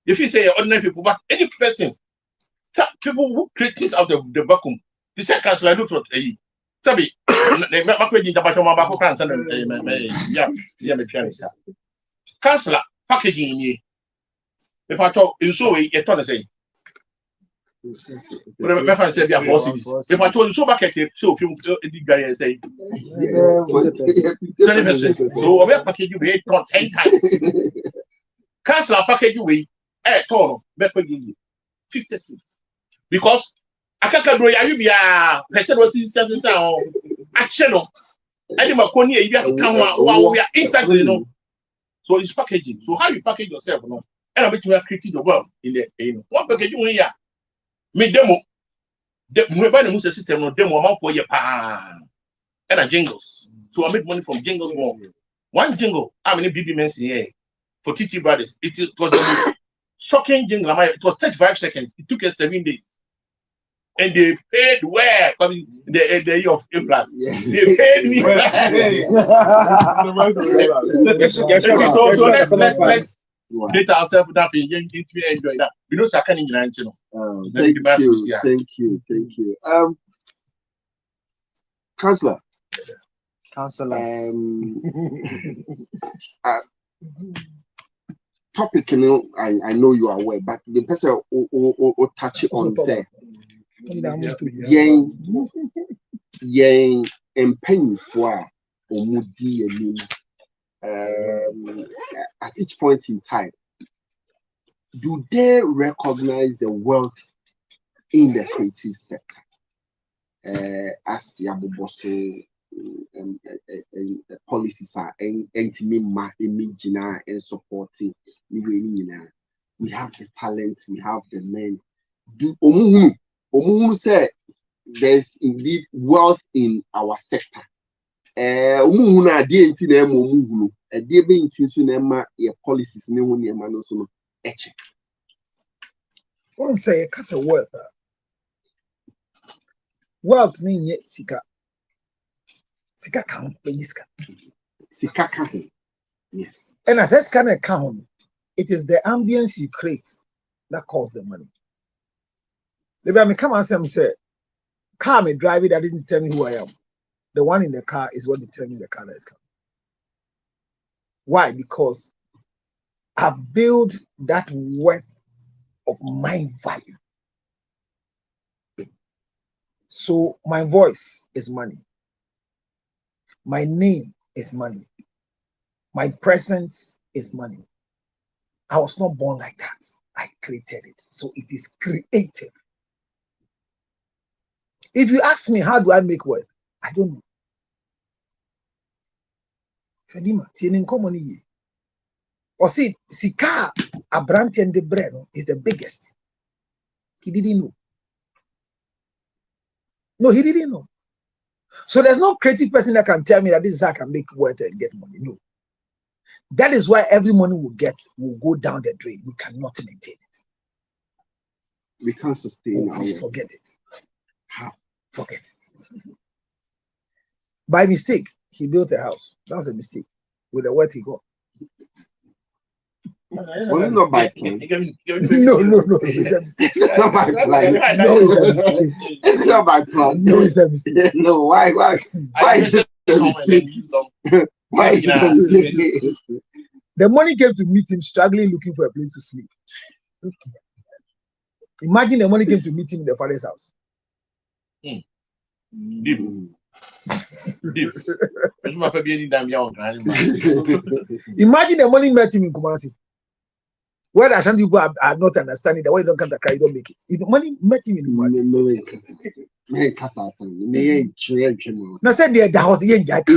if you say ordinary people, but any person, people who create things out of the vacuum, the second slide look at a Sabi, they make my page in the bottom of my cancer. Councillor, packaging ye. If I talk in so way, you're trying to say. If I told you so back at it, so people did guy and say, so we're packaging you 10 times. Councillor package you way, total, better give you 50 cents. Because I can't go, you be a lecture was in 7 town. Action. I didn't want you to come while we are instantly, you know. So it's packaging. So how you package yourself, you know? And I bet you are creating the world in the one package you here. Me demo. We buy the music system, no demo amount for your pan. And a jingles. So I make money from jingles more. One jingle, how many BB men here for TT Brothers? It was the most shocking jingle. It was 35 seconds. It took us 7 days. And they paid where? The year of April. Yes. They paid me. So let's data ourselves that we enjoy that. We don't second in Thank you. Councillor. Topic, you know, I know you are aware, but the person who touch it on say. Yen mpanyinfo omudi anim at each point in time, do they recognize the wealth in the creative sector as yaboboso policies are intimate imagina and supporting? We have the talent, we have the men. Do Omuhunu say there's indeed wealth in our sector. Omuhunu adi enti na emo omuhunu. Adi ebe enti so na ema ye policies ne ho ne ema no so no eche. One say kasa wealth. Wealth mean ye sika. Sika kan peniska. Sika kan. Yes. And as this kind of count, it is the ambience you create that costs the money. If I come and say, car me drive it, that didn't tell me who I am. The one in the car is what determines the car that is coming. Why? Because I've built that worth of my value. So my voice is money. My name is money. My presence is money. I was not born like that. I created it. So it is creative. If you ask me, how do I make wealth? I don't know. Fedima, tienen common ye. Or see, Sika Abranti and the Breno is the biggest. He didn't know. No, he didn't know. So there's no creative person that can tell me that this is how I can make wealth and get money. No. That is why every money we get will go down the drain. We cannot maintain it. We can't sustain it. Forget it. How? Forget it. By mistake, he built a house. That was a mistake. With the wealth he got. Was it not by plan? No. It's a mistake. It's not by plan. No, it's a mistake. It's not by plan. No, it's a mistake. No, why is it a mistake? Why is it a mistake? The money came to meet him struggling, looking for a place to sleep. Imagine the money came to meet him in the father's house. Deep. Imagine the money met him in Kumasi. Where the Ashanti people are not understanding the way you don't come to cry, you don't make it. If the money met him in Kumasi. Now said the house yen jack.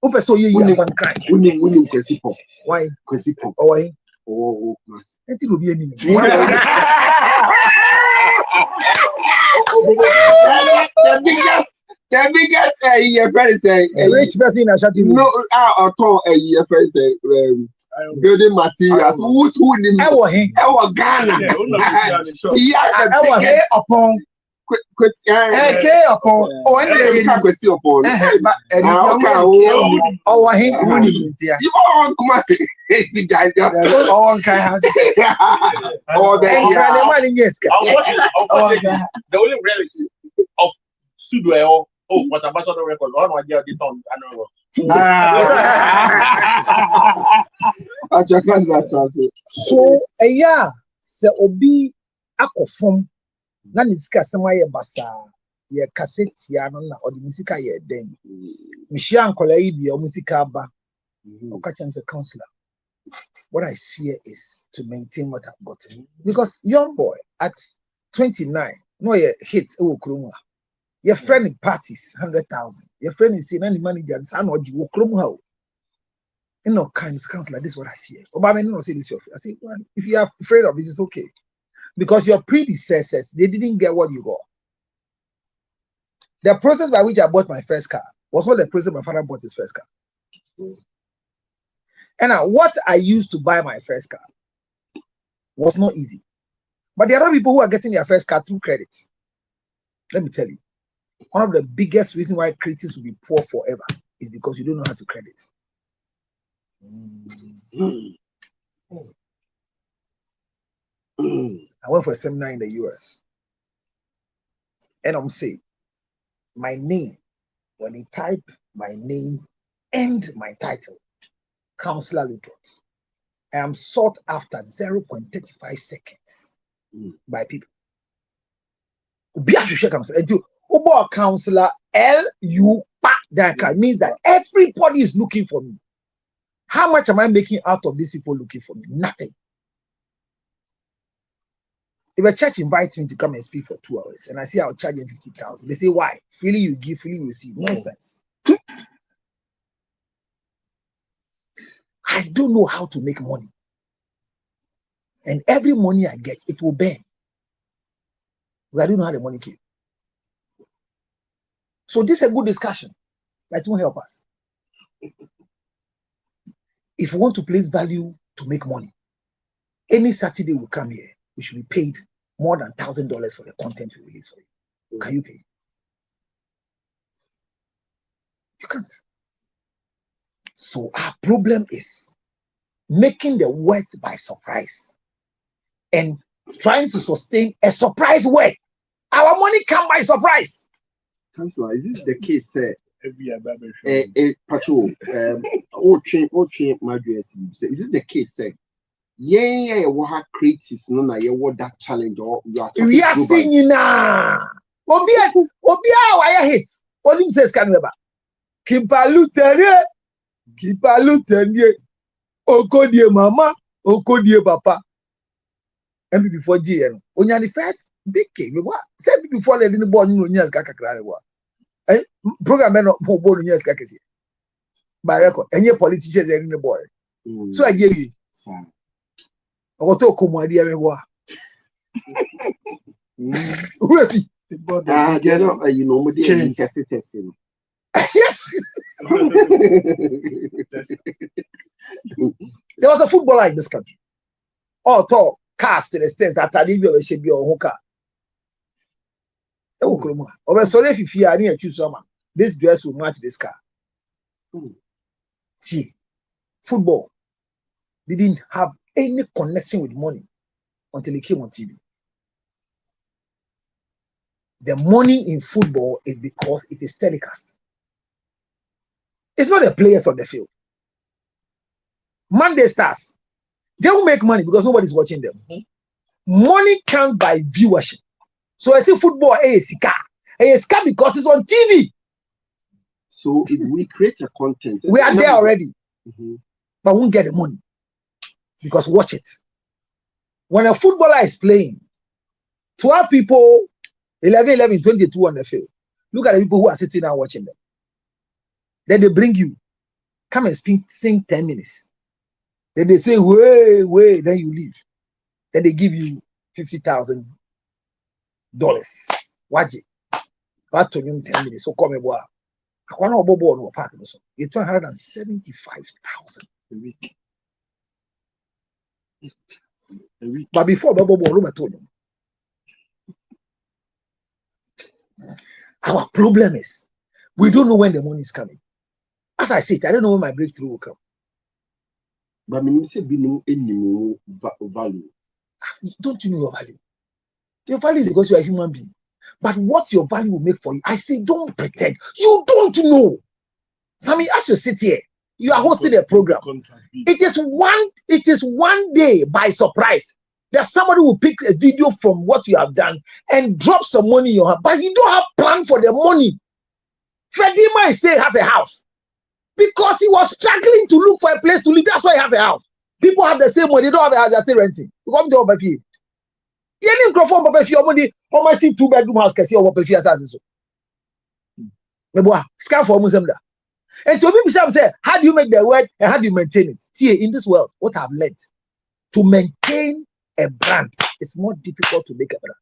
Open so ye one cry. Why? Oh, why? Oh, it will be any. The biggest year friend say a rich person in Ashanti. No, at all a year friend say building materials. Who's who in Ewo he. Ghana? K upon K upon oh and Kwesi upon. Owo he. You all come say it's giant. Oh one kind has Oh, The money yes. The only reality of studio. Oh, what about the record? One one year the tongue. So se obi akofom na nisika sema ye basa ye cassette ya no na odi nisika ye den. Mishia nkola yi bi o musika ba. O ka chem counselor. What I fear is to maintain what I've gotten. Because young boy at 29, no ye hit Okrumwa. Your friend in parties, 100,000. Your friend is saying any manager and son or you Okrumwa. You know, kind of counselor, this is what I fear. Obama no say this your fear. I say, well, if you are afraid of it, it's okay. Because your predecessors, they didn't get what you got. The process by which I bought my first car was not the process my father bought his first car. And what I used to buy my first car was not easy. But there are other people who are getting their first car through credit. Let me tell you, one of the biggest reasons why creatives will be poor forever is because you don't know how to credit. I went for a seminar in the US. And I'm saying, my name, when you type my name and my title, Counselor Luttrot, I am sought after 0.35 seconds by people. Counselor L-U that means that everybody is looking for me. How much am I making out of these people looking for me? Nothing. If a church invites me to come and speak for 2 hours and I say I'll charge them 50,000, they say, why? Freely you give, freely you receive. Nonsense. I don't know how to make money. And every money I get, it will burn. Because I don't know how the money came. So this is a good discussion. That won't help us. If we want to place value to make money, any Saturday we come here, we should be paid more than $1,000 for the content we release for you. Can you pay? You can't. So our problem is making the worth by surprise and trying to sustain a surprise worth. Our money come by surprise. Counselor, is this the case, sir? Patrol, is it the case, sir? Yeah, what have creatives, no, na what that challenge or you are talking we are singing now. Obia, why hit? Only says can remember. Kipalutere, Okodie mama, Okodie papa. And before GN, when you're the first big king, what? Said before they didn't born you years kakra. And program men not born years kakasi. By record, and your politicians are in the boy. So I give you. Oto kumwadi amewa. Urefi. You know, testing. Yes. There was a footballer in this country. All tall, cast to the extent that I didn't should be on hooker. So if you are near choose someone, this dress will match this car. See, football didn't have any connection with money until it came on TV. The money in football is because it is telecast. It's not the players on the field. Monday Stars, they will make money because nobody's watching them. Money comes by viewership. So I see football ASK because it's on TV. So if we create a content, we are there already, but we won't get the money because watch it. When a footballer is playing, 12 people, 11, 22 on the field. Look at the people who are sitting and watching them. Then they bring you, come and sing 10 minutes. Then they say, wait, then you leave. Then they give you $50,000. Watch it. What to you 10 minutes? So come and boy. I want to go on park. It's 275,000 a week. But before Babo Robert told him, our problem is we don't know when the money is coming. As I said, I don't know when my breakthrough will come. But when you say value, Don't you know your value? Your value is because you are a human being. But what your value will make for you, I say, don't pretend. You don't know. Sammy, as you sit here, you are hosting a program. It is one day by surprise that somebody will pick a video from what you have done and drop some money in your hand, but you don't have plan for the money. Freddie might say has a house because he was struggling to look for a place to live. That's why he has a house. People have the same money, they don't have a house, they're still renting. You come to over here. You need to from over here, money, how much 2-bedroom house can see over here as so. Scam for Muslim. And so people say, how do you make the word and how do you maintain it? See, in this world, what I've learned, to maintain a brand is more difficult to make a brand.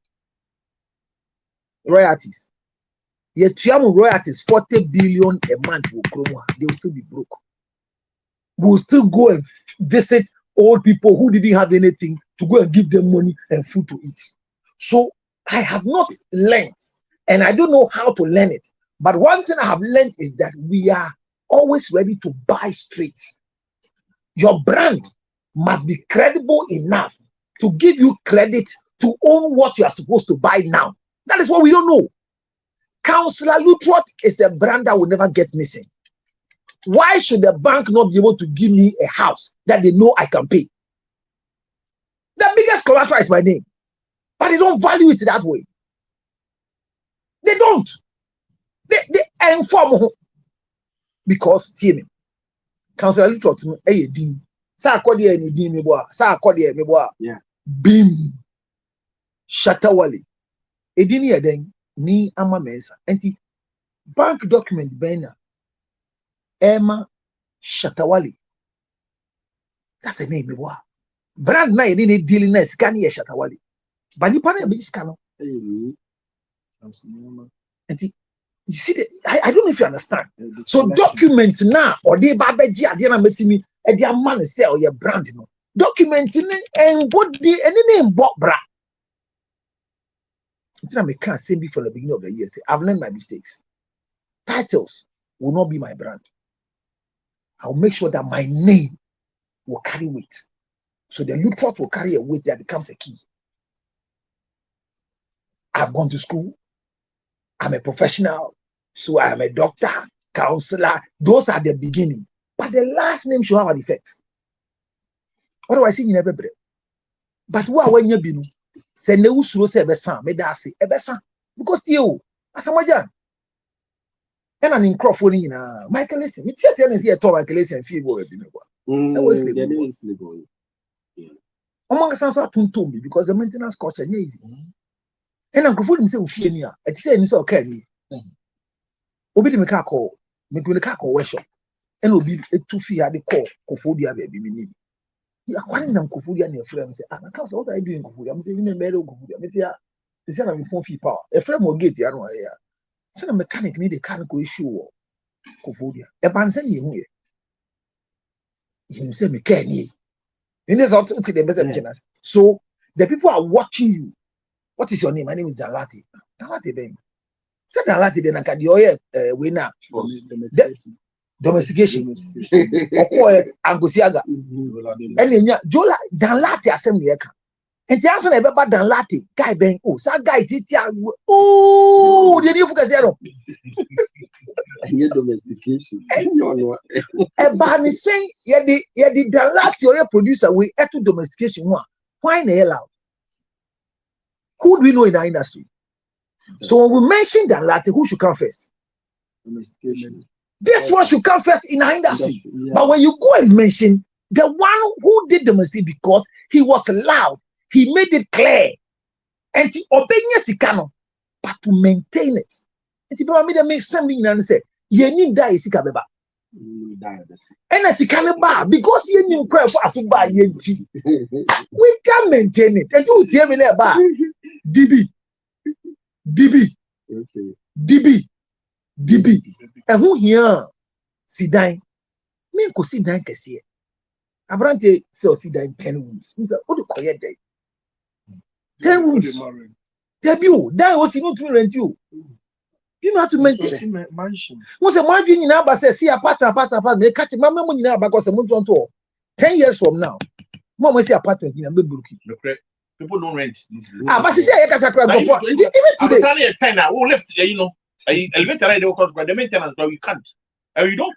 Royalties. Yet royalties 40 billion a month will grow. They will still be broke. We will still go and visit old people who didn't have anything to go and give them money and food to eat. So I have not learned, and I don't know how to learn it. But one thing I have learned is that we are always ready to buy straight. Your brand must be credible enough to give you credit to own what you are supposed to buy now. That is what we don't know. Councillor Lutrot is a brand that will never get missing. Why should the bank not be able to give me a house that they know I can pay? The biggest collateral is my name, but they don't value it that way. They don't. They inform because tell me, Councillor Lutrot no a din. Sa akodi e ni din me boa. Sa akodi e me boa. Yeah. Bim. Shatawale. Edini eden ni ama mensa. Enti bank document bena Emma Shatawale. That's the name me boa. Brand na yedi ni dealing na scan ye Shatawale. Bani pana be scan. Enti you see I don't know if you understand. So document now or the babeji ade na metimi e dia man say or your brand no. Document ni embody any name bra. I can't say before the beginning of the year. Say, I've learned my mistakes. Titles will not be my brand. I'll make sure that my name will carry weight. So the Lutrot will carry a weight that becomes a key. I've gone to school. I'm a professional. So I am a doctor, counselor. Those are the beginning. But the last name should have an effect. What do I see in every breath? But what when you be? Say ne usuro say ebesa me da ase ebesa because you asamajan and an microphone nyina Michael listen me tie na say to Michael listen fie go e bi me kwa that was legal omanga sanso atuntum bi because the maintenance culture is easy and microphone say ofie ni a it say ni say okay ni obi de me ka call workshop and obi etu fie ade call kofodua ba bi me ni akwani na Nkofuria na efrem say na council what are you doing Nkofuria I'm saying me mere Nkofuria me tia they say na me phone fee power efrem mo gate ya no ya say na mechanic need the car go issue wo Nkofuria e ban say ye hu ye him say me can ye in this up to the best. So the people are watching you. What is your name? My name is Danlati. Danlati ben say Danlati then aka the oye we na domestication okoe Angosiaga enya jola Danlati asem ne yeka enti ansa na ebeba Danlati guy ben sa guy titi oh the new focus here any domestication no e ba ni say ye di Danlati or your producer we eto domestication one why na allow who do we know in our industry? So when we mention Danlati, who should come first? domestication. This one should come first in our industry. Yeah. But when you go and mention the one who did the mistake because he was loud, he made it clear, and he obeyed Sikano, but to maintain it. And he made a make something and say, "Ye need die Sikabeba." And as Sikanaba, because ye need cry for us by Yenti, we can maintain it. And you tell me about DB. And who here? Sidan. Me ko sidan kesiye. Abrante say see that in 10 rooms. He said, what do you day? 10 rooms. Debut, that was not to rent you. You know how to maintain mansion. What's a margin in Abba says, see a partner, they catch Mamma money now because a month on tour. 10 years from now, Mama see apartment in a big People don't rent. But she said, I can't go for even today. A tenant who left, elevator they will cost by the maintenance, but we can't. We don't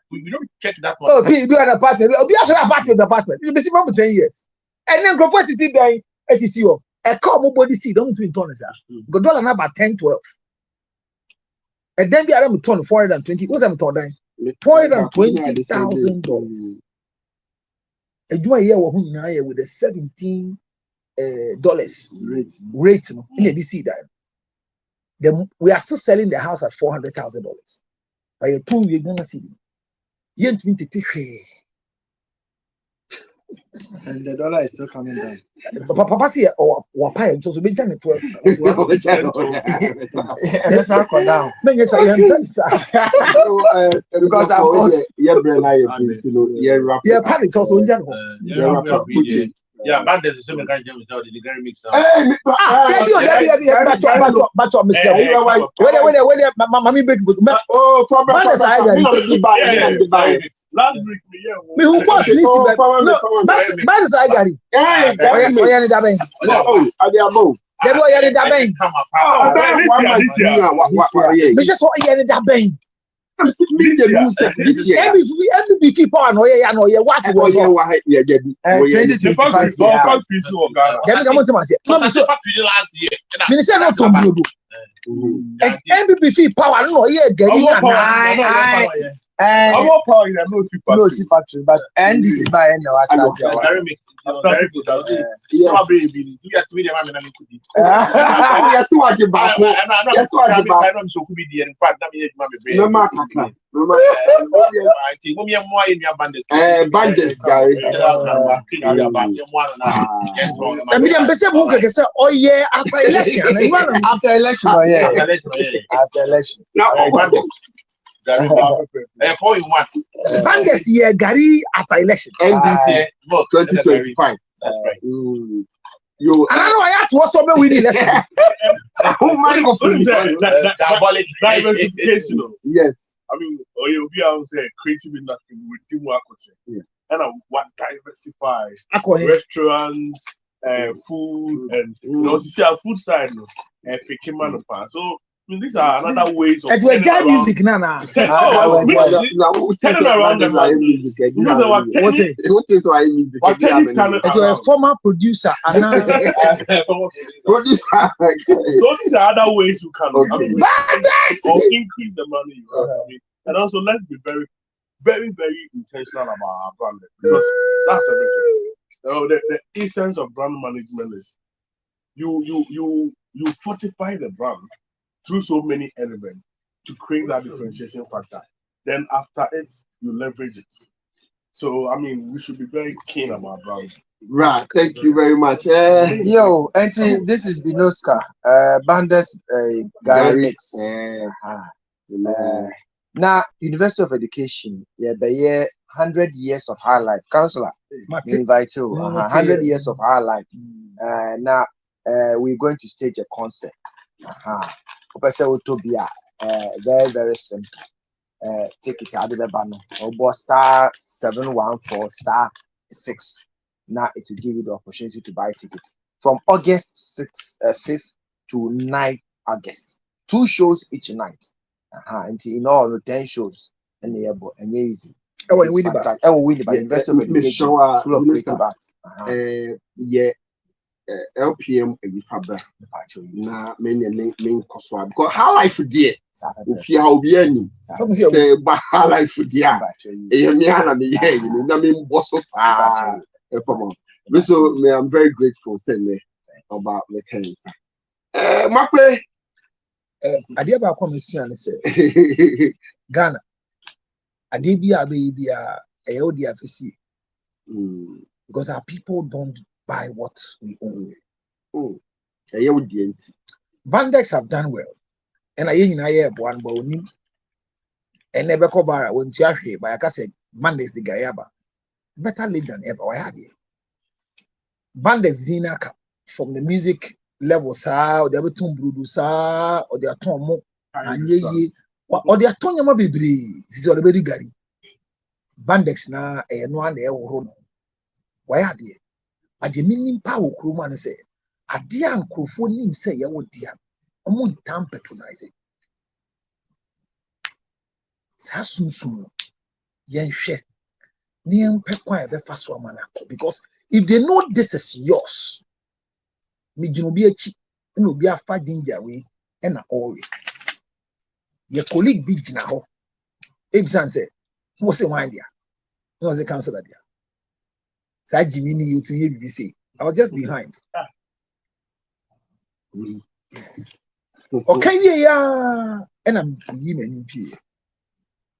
check that one. Oh, do an apartment. Be also apartment. You be see for 10 years. And then go for city dying. It is you. A car nobody see don't twin tons. Go dollar now about 10, 12. And then be around ton 420. What's I'm told $420,000. A do a year with a $17 rate in the DC that. Then we are still selling the house at $400,000. By a 2 we're gonna see. Yen 20. And the dollar is still coming down. Papa see or pay so be jan 12. Let's not go down. Because I'm also panic also in general. Yeah, but there's so many guys without the Gary mix. But Mr. Mammy break with Last week, me who was this? But I got it. This year, every people are no, what no see factory, but and this is by now. Banders here, Gary after election. NDC 2025. That's right. You. I know I had to also win the election. Oh my God! Diversification. Yes. I mean, or you'll be able to say creative industry with teamwork. And what diversify restaurants, food, and you know, see our food side, picking man. So. I mean, these are another ways of turning around music, Nana. Turning around the music. What is why music? A former producer. Producer. So these are other ways you can increase the money you have. I mean, and also let's be very, very, very intentional about our brand because that's everything. The essence of brand management is you fortify the brand through so many elements to create that differentiation factor. Then after it, you leverage it. So, I mean, we should be very keen about brands. Right. Thank you very much. Yo, Auntie, this is Binoska. Banders Gary Mix. Now, University of Education, by 100 years of high life. Counselor, invite you. 100 years of high life. Now, we're going to stage a concert. Very, very simple. Take it out of the banner. Or star 714 star 6. Now it will give you the opportunity to buy a ticket from August 5th to 9th August. 2 shows each night. Until in all 10 shows and easy. We win the University of Education full of creative arts. Yeah. LPM a fabra na men koso because how life there if you how be any say ba how life there e me ana me here na me bosso sa so I'm very grateful say me about the cancer makwe ade ba commission say Ghana ade bia e odi afisi because our people don't buy what we own. Bandex have done well. And I hear one but and never cover when Tiashi by a cassette Bandex the Gayaba. better late than ever. Why had it? Bandex Dinaka from the music level, sir, or the Abeton Brudu, sir, or the Atomo, and ye, or the Atonia Bibri, this is already Gary. Bandex na no one there will why had it? At the meaning power, Kruman say, a dear uncle for him say, ya would dear, a moon tam patronizing. Sassun, yen share. Near Pekwa, the first one, because if they know this is yours, me you be a cheap, and will be a fat ginger way, and all your colleague big now. Ibsen said, what's the idea? Was the council idea? So Jimmy, you to hear BBC. I was just behind. Yes. Okay, yeah, and I'm him and P.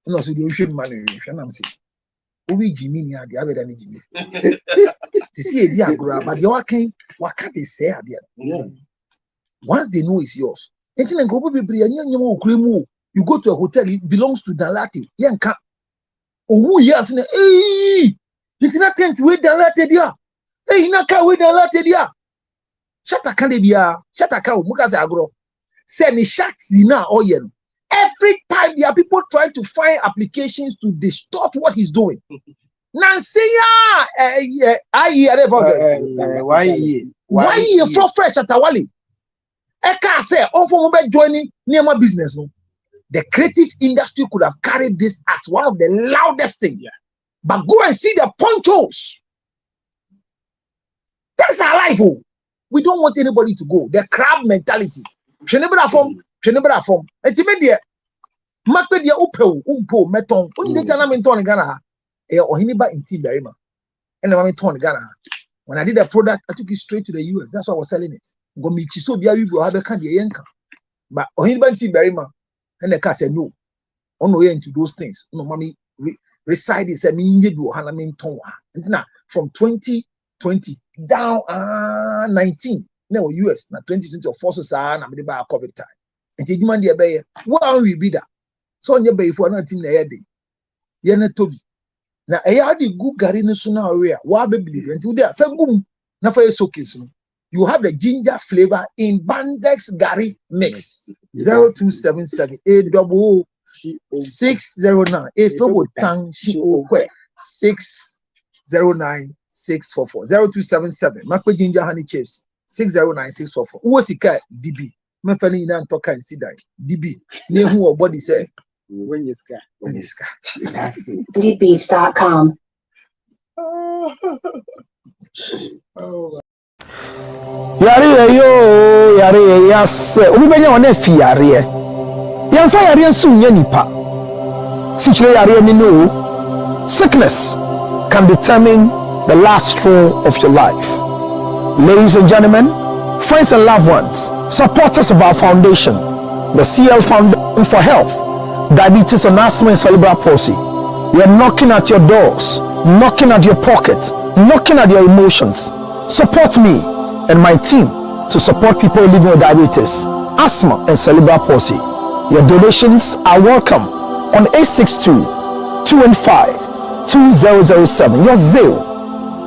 And also the ocean man, and I'm saying. Obi Jimmy ni ade abeda ni Jimmy. They see a dear grab, but you can't what can they say there? Once they know it's yours. You go to a hotel, it belongs to Dalati. Yanka. Oh, yes, hey, internet tent with Dalati dia. Hey, Naka with Dalati dia. Shata Kalibia, Shata Cow, Mukas Agro. Send me shacks in oil. Every time there are people trying to find applications to distort what he's doing. Nancy, why you from fresh at Awali? Eka say, on for mobile joining near my business. No, the creative industry could have carried this as one of the loudest things. Yeah. But go and see the ponchos. That's our life. Oh. We don't want anybody to go. The crab mentality. Etimedia Makpedia Upel, Umpo, Meton, Undetana Minton Ghana, or Hiniba in T. Berima, and the Maminton Ghana. When I did a product, I took it straight to the US. That's why I was selling it. Gomichi so Bia, you have a candy yanka. But Ohiniba T. Berima, and the car said no. On the way into those things. No, mommy reside is a minjibu, Hanaminton. And now from 2020 down 19. No, US, now 2020 or forces are, I'm going to buy a COVID time. And you man, dear, what we be that? So, on your bay for nothing there. Yana Toby. Now, I had the good garden sooner area. Why believe until there? Fagum, na for so you have the ginger flavor in Bandex Gary mix 0277 609 tang 609 644 0277 Makwe ginger honey chips 609 644. Who was the guy? DB. Me fani ina ntoka insida DB ne hu obody say when you ska dbs.com. Yare yes obi benya wona fi yare yamfa yare nso nya nipa sichire yare ni no sickness can determine the last straw of your life. Ladies and gentlemen, friends and loved ones, supporters of our foundation, the CL Foundation for Health, Diabetes and Asthma and Cerebral Palsy, we are knocking at your doors, knocking at your pocket, knocking at your emotions. Support me and my team to support people living with diabetes, asthma and cerebral palsy. Your donations are welcome on 862-215-2007. Your Zelle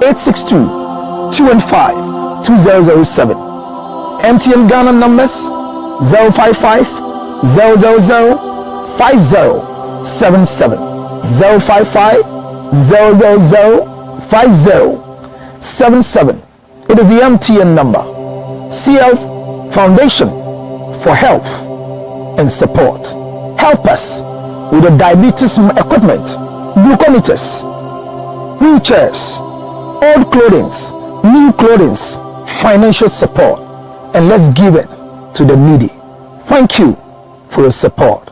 862-215-2007. MTN Ghana numbers 055 000 5077 055 000 5077. It is the MTN number. CL Foundation for Health and Support. Help us with the diabetes equipment, glucometers, wheelchairs, old clothing, new clothing, financial support, and let's give it to the needy. Thank you for your support.